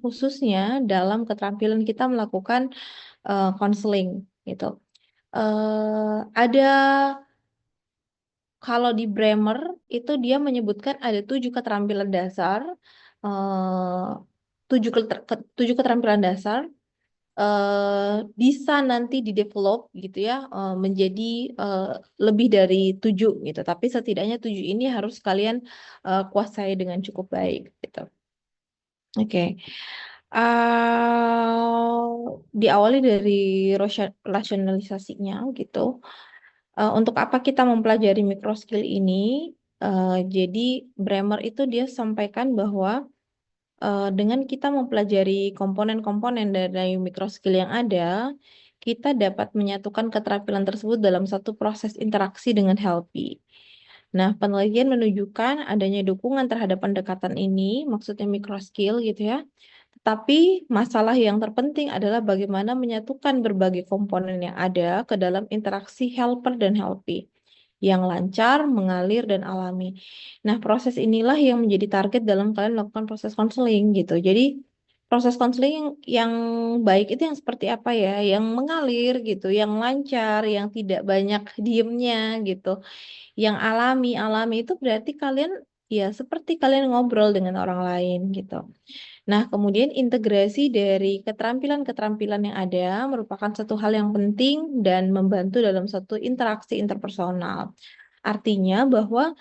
khususnya dalam keterampilan kita melakukan konseling gitu. Ada kalau di Bremer itu dia menyebutkan ada 7 keterampilan dasar, eh, 7 keterampilan dasar bisa nanti di-develop gitu ya, menjadi eh, lebih dari 7 gitu. Tapi setidaknya 7 ini harus kalian kuasai dengan cukup baik gitu. Oke. Diawali dari rasionalisasinya gitu. Untuk apa kita mempelajari micro skill ini? Jadi Bremer itu dia sampaikan bahwa dengan kita mempelajari komponen-komponen dari micro skill yang ada, kita dapat menyatukan keterampilan tersebut dalam satu proses interaksi dengan Helpy. Nah, penelitian menunjukkan adanya dukungan terhadap pendekatan ini, maksudnya micro skill gitu ya. Tapi masalah yang terpenting adalah bagaimana menyatukan berbagai komponen yang ada ke dalam interaksi helper dan helpy yang lancar, mengalir, dan alami. Nah, proses inilah yang menjadi target dalam kalian melakukan proses konseling gitu. Jadi, proses konseling yang baik itu yang seperti apa ya? Yang mengalir gitu, yang lancar, yang tidak banyak diemnya gitu. Yang alami itu berarti kalian ya seperti kalian ngobrol dengan orang lain gitu. Nah, kemudian integrasi dari keterampilan-keterampilan yang ada merupakan satu hal yang penting dan membantu dalam satu interaksi interpersonal. Artinya bahwa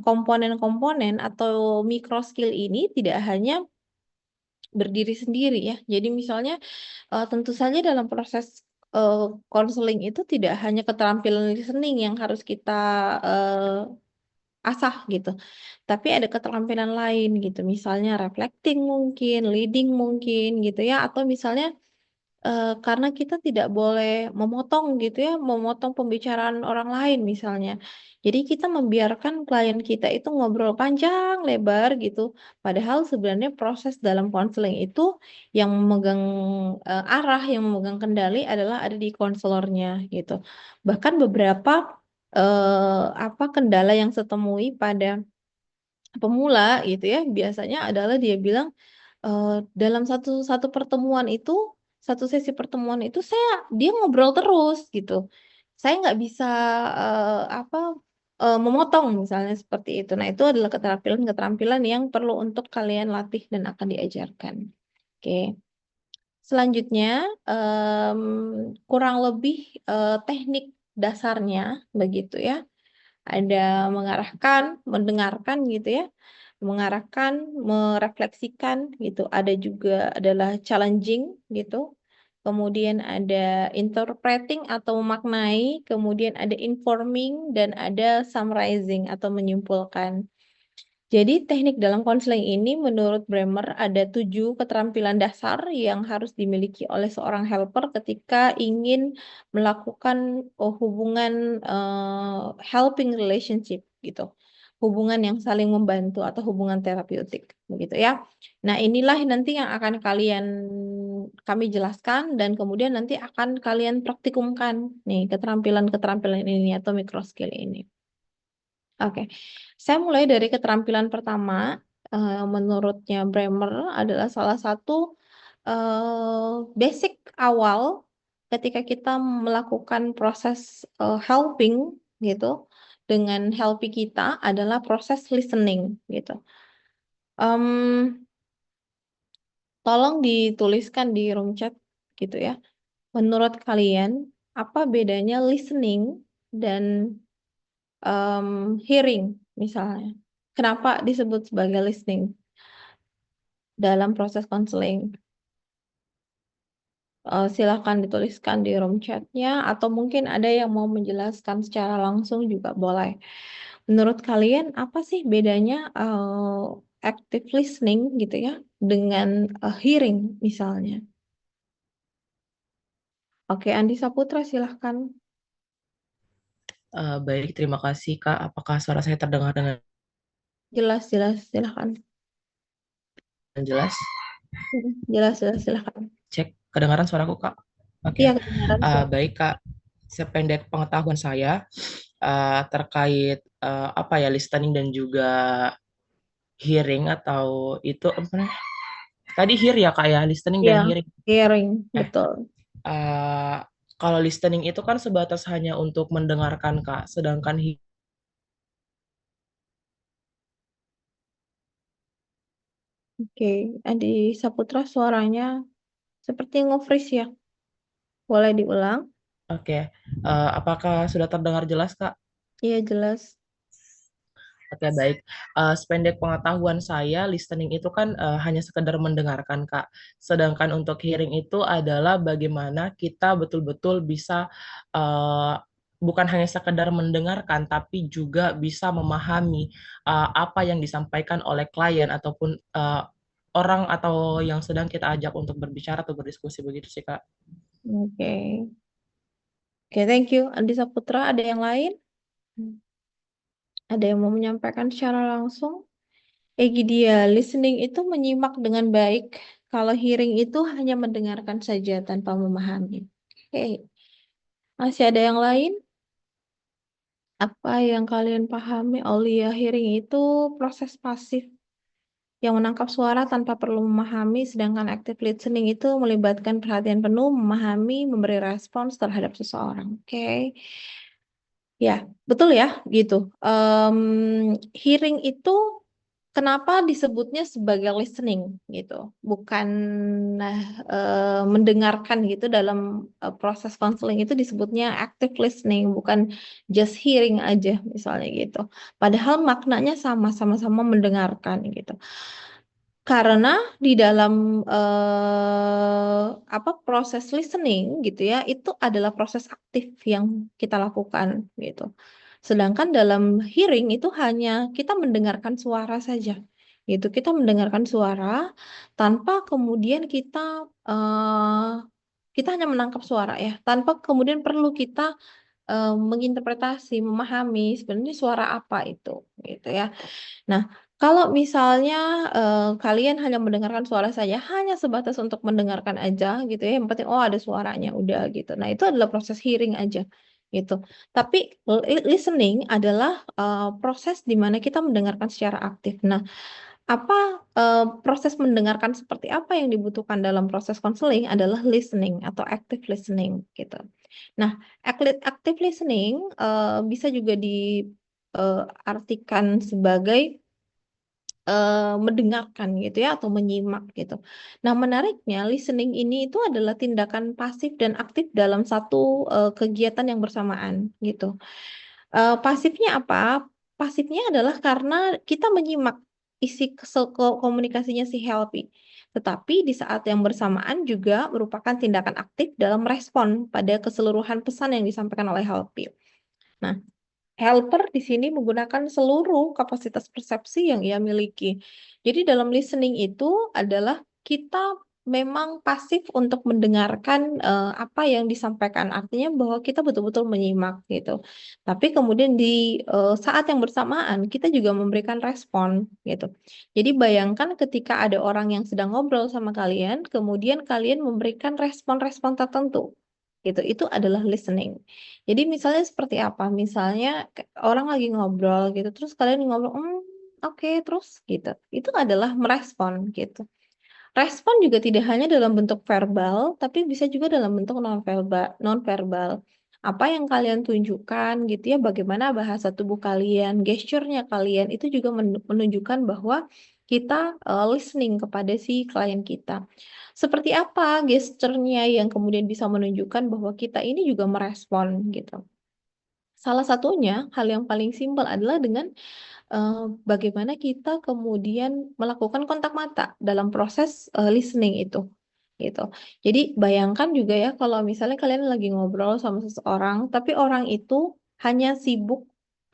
komponen-komponen atau micro skill ini tidak hanya berdiri sendiri ya. Jadi misalnya tentu saja dalam proses konseling itu tidak hanya keterampilan listening yang harus kita asah gitu. Tapi ada keterampilan lain gitu. Misalnya reflecting mungkin, leading mungkin gitu ya. Atau misalnya karena kita tidak boleh memotong gitu ya, memotong pembicaraan orang lain misalnya. Jadi kita membiarkan klien kita itu ngobrol panjang lebar gitu. Padahal sebenarnya proses dalam konseling itu yang memegang arah, yang memegang kendali adalah ada di konselornya gitu. Bahkan beberapa apa kendala yang saya temui pada pemula gitu ya, biasanya adalah dia bilang eh, dalam satu satu pertemuan itu, satu sesi pertemuan itu dia ngobrol terus gitu. Saya nggak bisa apa memotong misalnya seperti itu. Nah, itu adalah keterampilan-keterampilan yang perlu untuk kalian latih dan akan diajarkan. Oke. Selanjutnya, em, kurang lebih teknik dasarnya begitu ya. Ada mengarahkan, mendengarkan gitu ya, mengarahkan, merefleksikan gitu. Ada juga adalah challenging gitu. Kemudian ada interpreting atau memaknai, kemudian ada informing dan ada summarizing atau menyimpulkan. Jadi teknik dalam konseling ini menurut Bremer ada 7 keterampilan dasar yang harus dimiliki oleh seorang helper ketika ingin melakukan hubungan helping relationship gitu. Hubungan yang saling membantu atau hubungan terapeutik begitu ya. Nah, inilah nanti yang akan kami jelaskan dan kemudian nanti akan kalian praktikumkan nih keterampilan-keterampilan ini atau micro skill ini. Oke, saya mulai dari keterampilan pertama. Menurutnya Bremer adalah salah satu basic awal ketika kita melakukan proses helping gitu dengan helping kita adalah proses listening gitu. Em, Tolong dituliskan di room chat gitu ya. Menurut kalian apa bedanya listening dan hearing misalnya? Kenapa disebut sebagai listening dalam proses konseling? Silahkan dituliskan di room chatnya atau mungkin ada yang mau menjelaskan secara langsung juga boleh. Menurut kalian apa sih bedanya active listening gitu ya dengan hearing misalnya? Oke, Andi Saputra silahkan. Baik, terima kasih Kak. Apakah suara saya terdengar dengan Jelas, jelas, silahkan. jelas? Jelas, jelas, silahkan. Cek, kedengaran suaraku Kak? Oke. Iya, kedengaran silahkan. Baik Kak, sependek pengetahuan saya terkait apa ya listening dan juga hearing atau itu apa namanya? Tadi hear ya kak ya, listening dan Ya, hearing. hearing, Eh, betul. eh, kalau listening itu kan sebatas hanya untuk mendengarkan kak, sedangkan Oke, Adi Saputra suaranya seperti nge-freeze ya. Boleh diulang? oke, apakah sudah terdengar jelas kak? Iya, jelas. Oke, baik. Sependek pengetahuan saya, listening itu kan hanya sekedar mendengarkan, Kak. Sedangkan untuk hearing itu adalah bagaimana kita betul-betul bisa bukan hanya sekedar mendengarkan, tapi juga bisa memahami apa yang disampaikan oleh klien ataupun orang atau yang sedang kita ajak untuk berbicara atau berdiskusi begitu sih, Kak. Oke. Oke, thank you. Andi Saputra, ada yang lain? Ada yang mau menyampaikan secara langsung? Dia, listening itu menyimak dengan baik. Kalau hearing itu hanya mendengarkan saja tanpa memahami. Oke, masih ada yang lain? Apa yang kalian pahami? Aulia, hearing itu proses pasif yang menangkap suara tanpa perlu memahami, sedangkan active listening itu melibatkan perhatian penuh, memahami, memberi respons terhadap seseorang. Oke. Ya, betul ya, gitu. Em, Hearing itu kenapa disebutnya sebagai listening gitu, bukan nah, mendengarkan gitu dalam proses counseling itu disebutnya active listening, bukan just hearing aja misalnya gitu. Padahal maknanya sama, sama-sama mendengarkan gitu. Karena di dalam proses listening gitu ya, itu adalah proses aktif yang kita lakukan gitu. Sedangkan dalam hearing itu hanya kita mendengarkan suara saja. Gitu. Kita mendengarkan suara tanpa kemudian kita hanya menangkap suara ya, tanpa kemudian perlu kita menginterpretasi, memahami sebenarnya suara apa itu gitu ya. Nah, kalau misalnya kalian hanya mendengarkan suara saja, hanya sebatas untuk mendengarkan aja gitu ya, yang penting oh ada suaranya udah gitu. Nah, itu adalah proses hearing aja gitu. Tapi listening adalah proses di mana kita mendengarkan secara aktif. Nah, apa proses mendengarkan seperti apa yang dibutuhkan dalam proses konseling adalah listening atau active listening gitu. Nah, active listening bisa juga diartikan sebagai mendengarkan gitu ya atau menyimak gitu. Nah, menariknya listening ini itu adalah tindakan pasif dan aktif dalam satu kegiatan yang bersamaan gitu. Pasifnya apa? Pasifnya adalah karena kita menyimak isi komunikasinya si Helpy. Tetapi di saat yang bersamaan juga merupakan tindakan aktif dalam respon pada keseluruhan pesan yang disampaikan oleh Helpy. Nah, helper di sini menggunakan seluruh kapasitas persepsi yang ia miliki. Jadi dalam listening itu adalah kita memang pasif untuk mendengarkan apa yang disampaikan. Artinya bahwa kita betul-betul menyimak gitu. Tapi kemudian di saat yang bersamaan kita juga memberikan respon gitu. Jadi bayangkan ketika ada orang yang sedang ngobrol sama kalian, kemudian kalian memberikan respon-respon tertentu. Gitu. Itu adalah listening. Jadi misalnya seperti apa? Misalnya orang lagi ngobrol gitu, terus kalian ngobrol, oke, terus gitu. Itu adalah merespon gitu. Respon juga tidak hanya dalam bentuk verbal, tapi bisa juga dalam bentuk non-verbal. Apa yang kalian tunjukkan gitu ya, bagaimana bahasa tubuh kalian, gesturnya kalian, itu juga menunjukkan bahwa kita listening kepada si klien kita. Seperti apa gesturnya yang kemudian bisa menunjukkan bahwa kita ini juga merespon gitu. Salah satunya, hal yang paling simpel adalah dengan eh, bagaimana kita kemudian melakukan kontak mata dalam proses listening itu. Gitu. Jadi bayangkan juga ya kalau misalnya kalian lagi ngobrol sama seseorang, tapi orang itu hanya sibuk,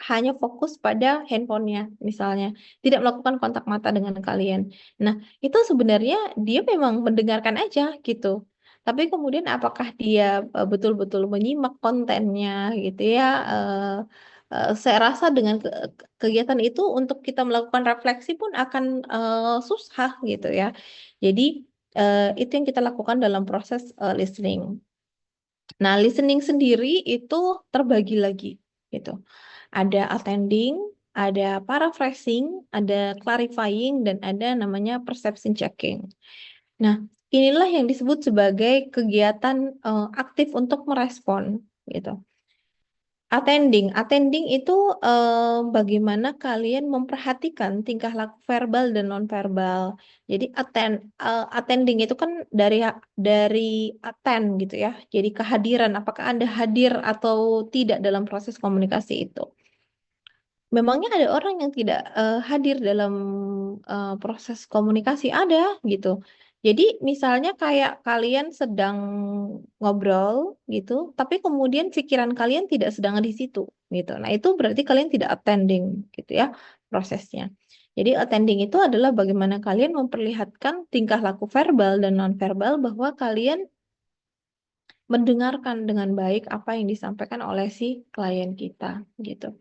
hanya fokus pada handphonenya misalnya, tidak melakukan kontak mata dengan kalian. Nah, itu sebenarnya dia memang mendengarkan aja gitu. Tapi kemudian apakah dia betul-betul menyimak kontennya gitu ya? Saya rasa dengan kegiatan itu untuk kita melakukan refleksi pun akan susah gitu ya. Jadi itu yang kita lakukan dalam proses listening. Nah, listening sendiri itu terbagi lagi gitu. Ada attending, ada paraphrasing, ada clarifying, dan ada namanya perception checking. Nah, inilah yang disebut sebagai kegiatan aktif untuk merespon gitu. Attending itu bagaimana kalian memperhatikan tingkah laku verbal dan nonverbal. Jadi attending itu kan dari attend gitu ya. Jadi kehadiran, apakah Anda hadir atau tidak dalam proses komunikasi itu. Memangnya ada orang yang tidak hadir dalam proses komunikasi? Ada gitu. Jadi misalnya kayak kalian sedang ngobrol gitu, tapi kemudian pikiran kalian tidak sedang di situ gitu. Nah, itu berarti kalian tidak attending gitu ya prosesnya. Jadi attending itu adalah bagaimana kalian memperlihatkan tingkah laku verbal dan nonverbal bahwa kalian mendengarkan dengan baik apa yang disampaikan oleh si klien kita gitu.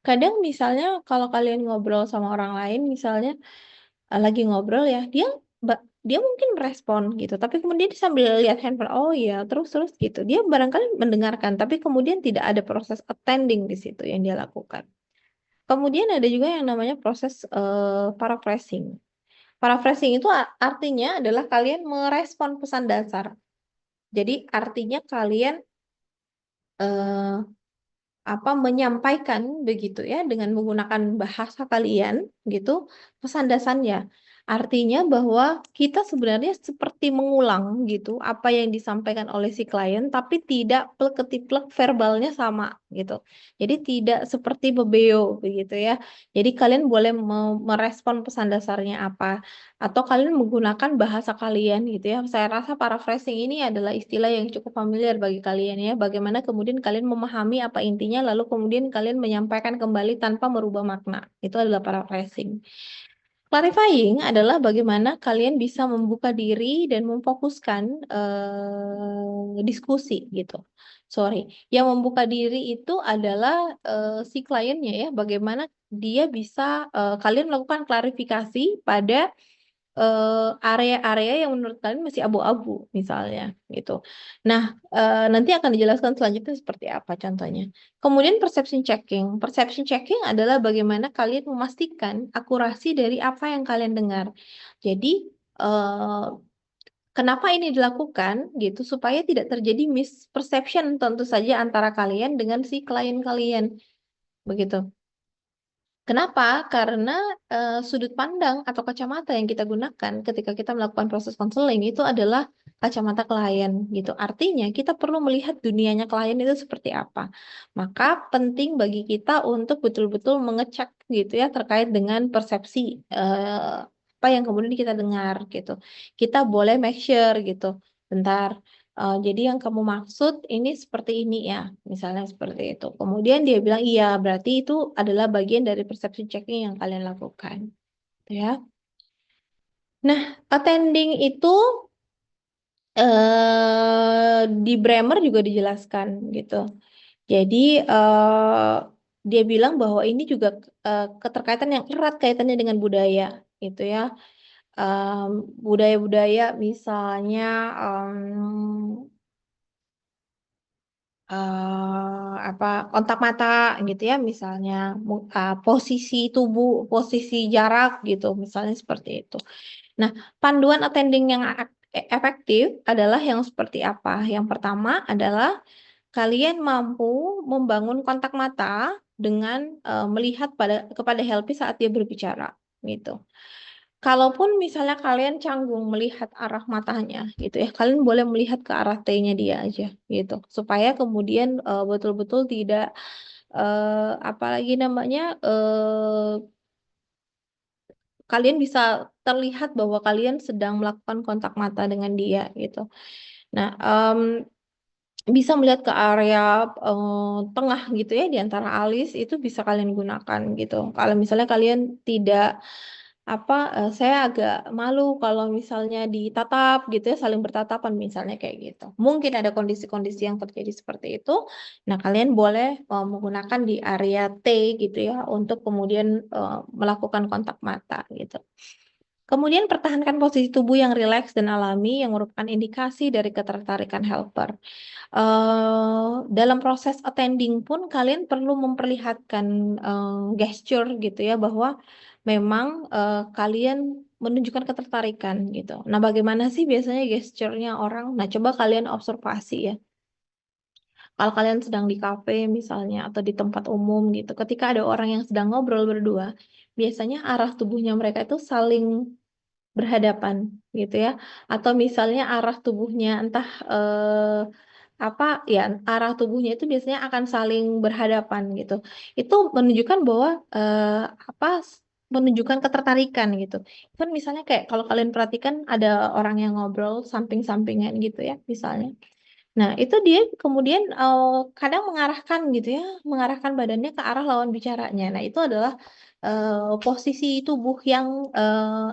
Kadang misalnya kalau kalian ngobrol sama orang lain, misalnya lagi ngobrol ya, dia mungkin merespon gitu, tapi kemudian dia sambil lihat handphone, oh iya, terus gitu. Dia barangkali mendengarkan, tapi kemudian tidak ada proses attending di situ yang dia lakukan. Kemudian ada juga yang namanya proses paraphrasing. Paraphrasing itu artinya adalah kalian merespon pesan dasar. Jadi artinya kalian eh, menyampaikan begitu ya dengan menggunakan bahasa kalian gitu pesan dasarnya. Artinya bahwa kita sebenarnya seperti mengulang gitu apa yang disampaikan oleh si klien tapi tidak plek-ketiplek verbalnya sama gitu. Jadi tidak seperti bebeo begitu ya. Jadi kalian boleh merespon pesan dasarnya apa atau kalian menggunakan bahasa kalian gitu ya. Saya rasa paraphrasing ini adalah istilah yang cukup familiar bagi kalian ya. Bagaimana kemudian kalian memahami apa intinya, lalu kemudian kalian menyampaikan kembali tanpa merubah makna. Itu adalah paraphrasing. Clarifying adalah bagaimana kalian bisa membuka diri dan memfokuskan diskusi gitu. Sorry, yang membuka diri itu adalah si kliennya ya. Bagaimana dia bisa kalian melakukan klarifikasi pada area-area yang menurut kalian masih abu-abu misalnya gitu. Nah, nanti akan dijelaskan selanjutnya seperti apa contohnya. Kemudian perception checking. Perception checking adalah bagaimana kalian memastikan akurasi dari apa yang kalian dengar. Jadi, eh, kenapa ini dilakukan gitu supaya tidak terjadi misperception tentu saja antara kalian dengan si klien kalian begitu. Kenapa? Karena sudut pandang atau kacamata yang kita gunakan ketika kita melakukan proses konseling itu adalah kacamata klien gitu. Artinya kita perlu melihat dunianya klien itu seperti apa. Maka penting bagi kita untuk betul-betul mengecek gitu ya terkait dengan persepsi apa yang kemudian kita dengar gitu. Kita boleh make sure gitu. Bentar. Jadi yang kamu maksud ini seperti ini ya, misalnya seperti itu. Kemudian dia bilang iya, berarti itu adalah bagian dari perception checking yang kalian lakukan, ya. Nah, attending itu di Bremer juga dijelaskan gitu. Jadi dia bilang bahwa ini juga keterkaitan yang erat kaitannya dengan budaya, gitu ya. Em, Budaya-budaya misalnya kontak mata gitu ya misalnya posisi tubuh posisi jarak gitu misalnya seperti itu. Nah, panduan attending yang efektif adalah yang seperti apa? Yang pertama adalah kalian mampu membangun kontak mata dengan melihat kepada Helpi saat dia berbicara gitu. Kalaupun misalnya kalian canggung melihat arah matanya gitu ya, kalian boleh melihat ke arah T-nya dia aja gitu, supaya kemudian betul-betul tidak apalagi namanya kalian bisa terlihat bahwa kalian sedang melakukan kontak mata dengan dia gitu. Nah, bisa melihat ke area tengah gitu ya di antara alis itu bisa kalian gunakan gitu. Kalau misalnya kalian tidak saya agak malu kalau misalnya ditatap gitu ya saling bertatapan misalnya kayak gitu. Mungkin ada kondisi-kondisi yang terjadi seperti itu. Nah, kalian boleh menggunakan di area T gitu ya untuk kemudian melakukan kontak mata gitu. Kemudian pertahankan posisi tubuh yang rileks dan alami yang merupakan indikasi dari ketertarikan helper. Dalam proses attending pun kalian perlu memperlihatkan gesture gitu ya bahwa memang kalian menunjukkan ketertarikan gitu. Nah, bagaimana sih biasanya gesturnya orang? Nah, coba kalian observasi ya. Kalau kalian sedang di kafe misalnya atau di tempat umum gitu, ketika ada orang yang sedang ngobrol berdua, biasanya arah tubuhnya mereka itu saling berhadapan gitu ya. Atau misalnya arah tubuhnya entah apa ya, arah tubuhnya itu biasanya akan saling berhadapan gitu. Itu menunjukkan bahwa apa menunjukkan ketertarikan gitu. Kan misalnya kayak kalau kalian perhatikan ada orang yang ngobrol samping-sampingan gitu ya misalnya. Nah, itu dia kemudian kadang mengarahkan gitu ya, mengarahkan badannya ke arah lawan bicaranya. Nah, itu adalah posisi tubuh yang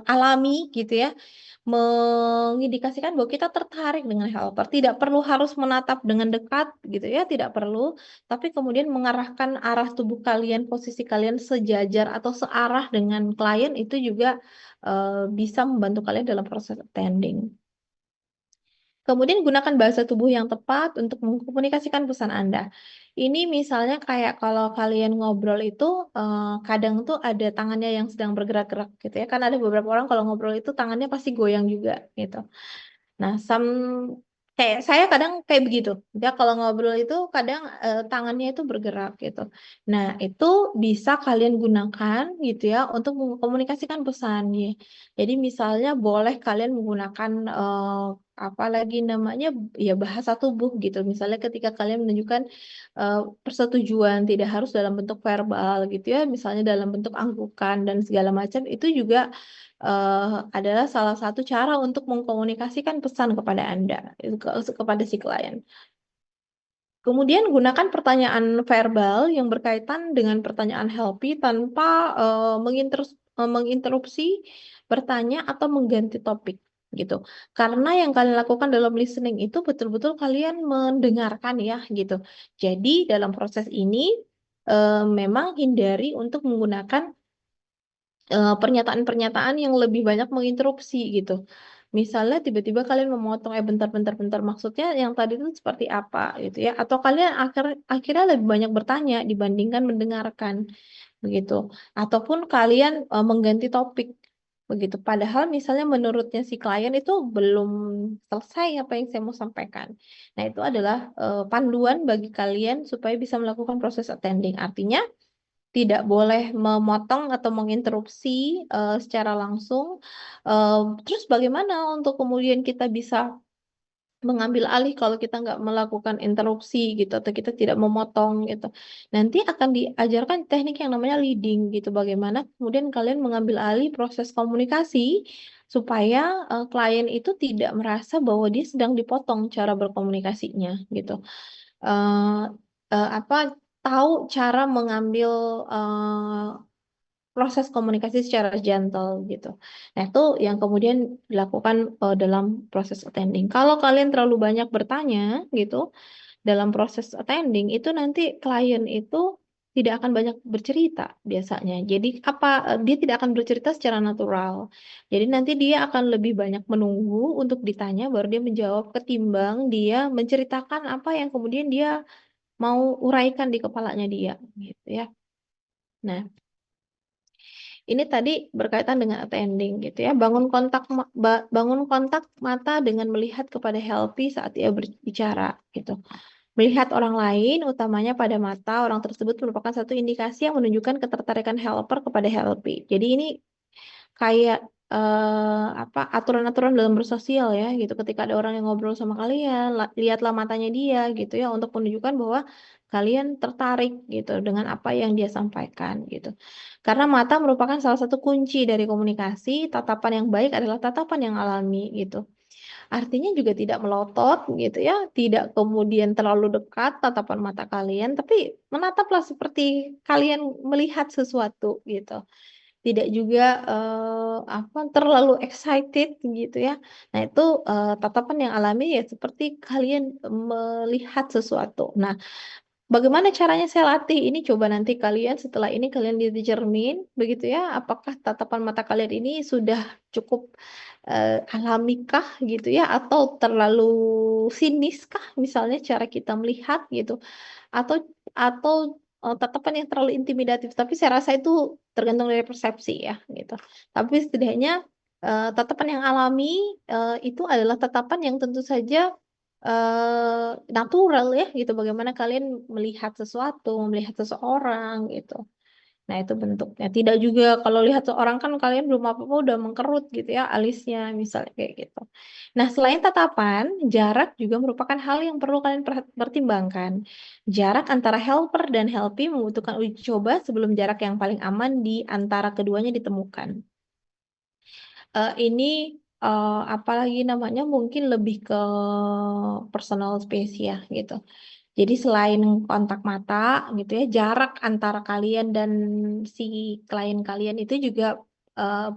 alami gitu ya, mengindikasikan bahwa kita tertarik dengan helper. Tidak perlu harus menatap dengan dekat gitu ya, tidak perlu, tapi kemudian mengarahkan arah tubuh kalian, posisi kalian sejajar atau searah dengan klien itu juga bisa membantu kalian dalam proses attending. Kemudian gunakan bahasa tubuh yang tepat untuk mengkomunikasikan pesan Anda. Ini misalnya kayak kalau kalian ngobrol itu kadang tuh ada tangannya yang sedang bergerak-gerak gitu ya. Kan ada beberapa orang kalau ngobrol itu tangannya pasti goyang juga gitu. Nah, kayak saya kadang kayak begitu. Dia kalau ngobrol itu kadang tangannya itu bergerak gitu. Nah, itu bisa kalian gunakan gitu ya untuk mengkomunikasikan pesan ya. Jadi misalnya boleh kalian menggunakan apa lagi namanya ya bahasa tubuh gitu. Misalnya ketika kalian menunjukkan eh, persetujuan tidak harus dalam bentuk verbal gitu ya, misalnya dalam bentuk anggukan dan segala macam itu juga adalah salah satu cara untuk mengkomunikasikan pesan kepada Anda, kepada si klien. Kemudian gunakan pertanyaan verbal yang berkaitan dengan pertanyaan helpy tanpa menginterupsi bertanya atau mengganti topik gitu. Karena yang kalian lakukan dalam listening itu betul-betul kalian mendengarkan ya gitu. Jadi dalam proses ini memang hindari untuk menggunakan pernyataan-pernyataan yang lebih banyak menginterupsi gitu. Misalnya tiba-tiba kalian memotong, bentar-bentar, maksudnya yang tadi itu seperti apa gitu ya. Atau kalian akhirnya lebih banyak bertanya dibandingkan mendengarkan begitu. Ataupun kalian mengganti topik begitu. Padahal misalnya menurutnya si klien itu belum selesai apa yang saya mau sampaikan. Nah, itu adalah panduan bagi kalian supaya bisa melakukan proses attending. Artinya tidak boleh memotong atau menginterupsi secara langsung. Terus bagaimana untuk kemudian kita bisa mengambil alih kalau kita nggak melakukan interupsi gitu atau kita tidak memotong gitu. Nanti akan diajarkan teknik yang namanya leading gitu. Bagaimana kemudian kalian mengambil alih proses komunikasi supaya klien itu tidak merasa bahwa dia sedang dipotong cara berkomunikasinya gitu. Eh, apa tahu cara mengambil eh, proses komunikasi secara gentle gitu. Nah, itu yang kemudian dilakukan dalam proses attending. Kalau kalian terlalu banyak bertanya gitu dalam proses attending itu nanti klien itu tidak akan banyak bercerita biasanya. Jadi dia tidak akan bercerita secara natural. Jadi nanti dia akan lebih banyak menunggu untuk ditanya baru dia menjawab ketimbang dia menceritakan apa yang kemudian dia mau uraikan di kepalanya dia gitu ya. Nah, ini tadi berkaitan dengan attending gitu ya. Bangun kontak mata dengan melihat kepada healthy saat dia berbicara gitu. Melihat orang lain, utamanya pada mata orang tersebut merupakan satu indikasi yang menunjukkan ketertarikan helper kepada healthy. Jadi ini kayak apa aturan-aturan dalam bersosial ya gitu. Ketika ada orang yang ngobrol sama kalian, lihatlah matanya dia gitu ya untuk menunjukkan bahwa kalian tertarik gitu dengan apa yang dia sampaikan gitu. Karena mata merupakan salah satu kunci dari komunikasi, tatapan yang baik adalah tatapan yang alami gitu. Artinya juga tidak melotot gitu ya, tidak kemudian terlalu dekat tatapan mata kalian, tapi menataplah seperti kalian melihat sesuatu gitu. Tidak juga apa terlalu excited gitu ya. Nah, itu tatapan yang alami ya seperti kalian melihat sesuatu. Nah, bagaimana caranya saya latih? Ini coba nanti kalian setelah ini kalian lihat di cermin, begitu ya. Apakah tatapan mata kalian ini sudah cukup alamikah gitu ya, atau terlalu siniskah misalnya cara kita melihat gitu, atau atau tatapan yang terlalu intimidatif. Tapi saya rasa itu tergantung dari persepsi ya gitu. Tapi setidaknya Tatapan yang alami itu adalah tatapan yang tentu saja natural ya gitu. Bagaimana kalian melihat sesuatu, melihat seseorang gitu. Nah, itu bentuknya. Tidak juga kalau lihat seorang kan kalian belum apa-apa udah mengkerut gitu ya alisnya misalnya kayak gitu. Nah, selain tatapan, jarak juga merupakan hal yang perlu kalian pertimbangkan. Jarak antara helper dan helpee membutuhkan uji coba sebelum jarak yang paling aman di antara keduanya ditemukan. Ini apalagi namanya mungkin lebih ke personal space ya gitu. Jadi selain kontak mata gitu ya, jarak antara kalian dan si klien kalian itu juga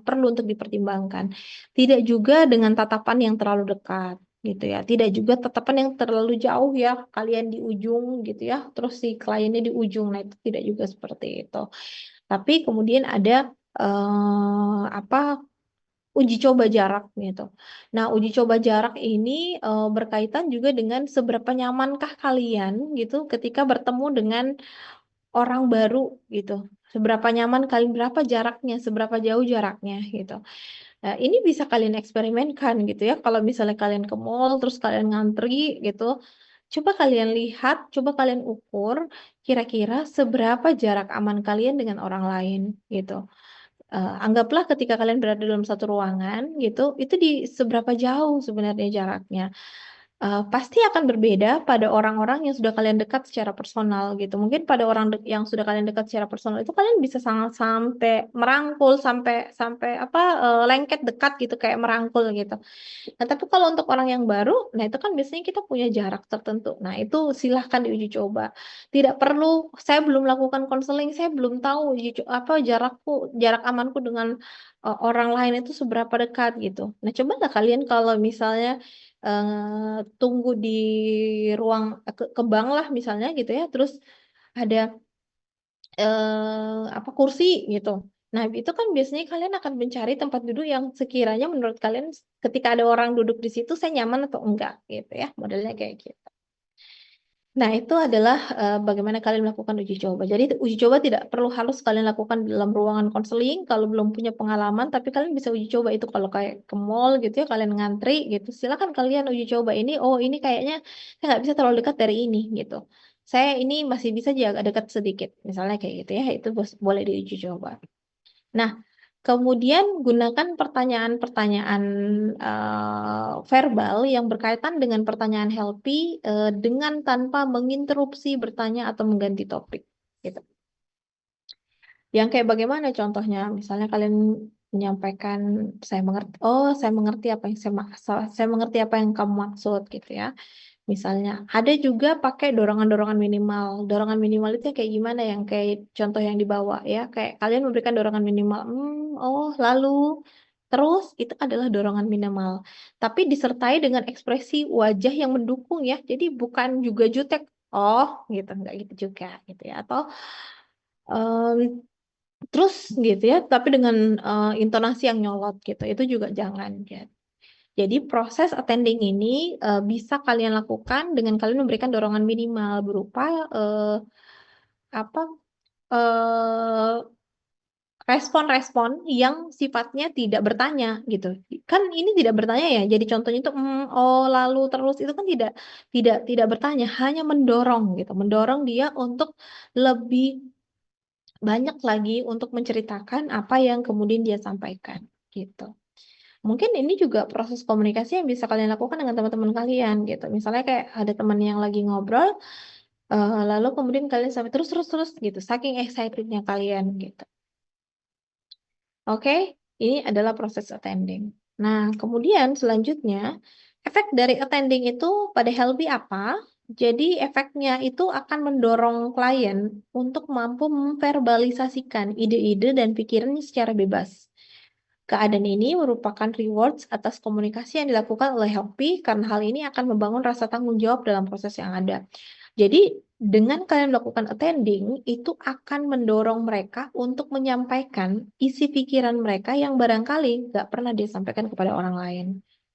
perlu untuk dipertimbangkan. Tidak juga dengan tatapan yang terlalu dekat gitu ya. Tidak juga tatapan yang terlalu jauh ya, kalian di ujung gitu ya, terus si kliennya di ujung. Nah, itu tidak juga seperti itu. Tapi kemudian ada apa uji coba jarak gitu. Nah, uji coba jarak ini berkaitan juga dengan seberapa nyamankah kalian gitu ketika bertemu dengan orang baru gitu. Seberapa nyaman kalian, berapa jaraknya, seberapa jauh jaraknya gitu. Nah, ini bisa kalian eksperimenkan gitu ya. Kalau misalnya kalian ke mall terus kalian ngantri gitu, coba kalian lihat, coba kalian ukur kira-kira seberapa jarak aman kalian dengan orang lain gitu. Anggaplah ketika kalian berada dalam satu ruangan gitu, itu di seberapa jauh sebenarnya jaraknya. Pasti akan berbeda pada orang-orang yang sudah kalian dekat secara personal gitu. Mungkin pada orang yang sudah kalian dekat secara personal itu kalian bisa sangat sampai merangkul, sampai sampai apa lengket dekat gitu kayak merangkul gitu. Nah, tapi kalau untuk orang yang baru, nah itu kan biasanya kita punya jarak tertentu. Nah, itu silahkan diuji coba. Tidak perlu, saya belum lakukan konseling, saya belum tahu apa jarak amanku dengan orang lain itu seberapa dekat gitu. Nah, cobalah kalian kalau misalnya tunggu di ruang ke bank lah misalnya gitu ya, terus ada apa kursi gitu. Nah, itu kan biasanya kalian akan mencari tempat duduk yang sekiranya menurut kalian ketika ada orang duduk di situ saya nyaman atau enggak gitu ya. Modelnya kayak gitu. Nah, itu adalah bagaimana kalian melakukan uji coba. Jadi, uji coba tidak perlu harus kalian lakukan di dalam ruangan konseling kalau belum punya pengalaman, tapi kalian bisa uji coba itu kalau kayak ke mall gitu ya, kalian ngantri gitu. Silakan kalian uji coba ini, oh ini kayaknya saya nggak bisa terlalu dekat dari ini gitu. Saya ini masih bisa jaga dekat sedikit, misalnya kayak gitu ya, itu boleh diuji coba. Nah, kemudian gunakan pertanyaan-pertanyaan verbal yang berkaitan dengan pertanyaan helpy dengan tanpa menginterupsi bertanya atau mengganti topik. Gitu. Yang kayak bagaimana contohnya? Misalnya kalian menyampaikan, saya mengerti apa yang saya mengerti apa yang kamu maksud gitu ya. Misalnya, ada juga pakai dorongan-dorongan minimal. Dorongan minimal itu kayak gimana yang kayak contoh yang dibawa ya. Kayak kalian memberikan dorongan minimal. Oh, lalu terus itu adalah dorongan minimal. Tapi disertai dengan ekspresi wajah yang mendukung ya. Jadi bukan juga jutek. Oh, gitu. Enggak gitu juga gitu ya. Atau em, terus gitu ya. Tapi dengan intonasi yang nyolot gitu. Itu juga jangan gitu. Jadi proses attending ini bisa kalian lakukan dengan kalian memberikan dorongan minimal berupa apa eh, respon-respon yang sifatnya tidak bertanya gitu. Kan ini tidak bertanya ya. Jadi contohnya itu oh lalu terus itu kan tidak bertanya, hanya mendorong gitu. Mendorong dia untuk lebih banyak lagi untuk menceritakan apa yang kemudian dia sampaikan gitu. Mungkin ini juga proses komunikasi yang bisa kalian lakukan dengan teman-teman kalian gitu. Misalnya kayak ada teman yang lagi ngobrol, lalu kemudian kalian sampai terus terus terus gitu, saking excitednya kalian gitu. Oke, ini adalah proses attending. Nah, kemudian selanjutnya efek dari attending itu pada Helby apa? Jadi efeknya itu akan mendorong klien untuk mampu memverbalisasikan ide-ide dan pikirannya secara bebas. Keadaan ini merupakan rewards atas komunikasi yang dilakukan oleh Helpy karena hal ini akan membangun rasa tanggung jawab dalam proses yang ada. Jadi, dengan kalian melakukan attending, itu akan mendorong mereka untuk menyampaikan isi pikiran mereka yang barangkali nggak pernah disampaikan kepada orang lain.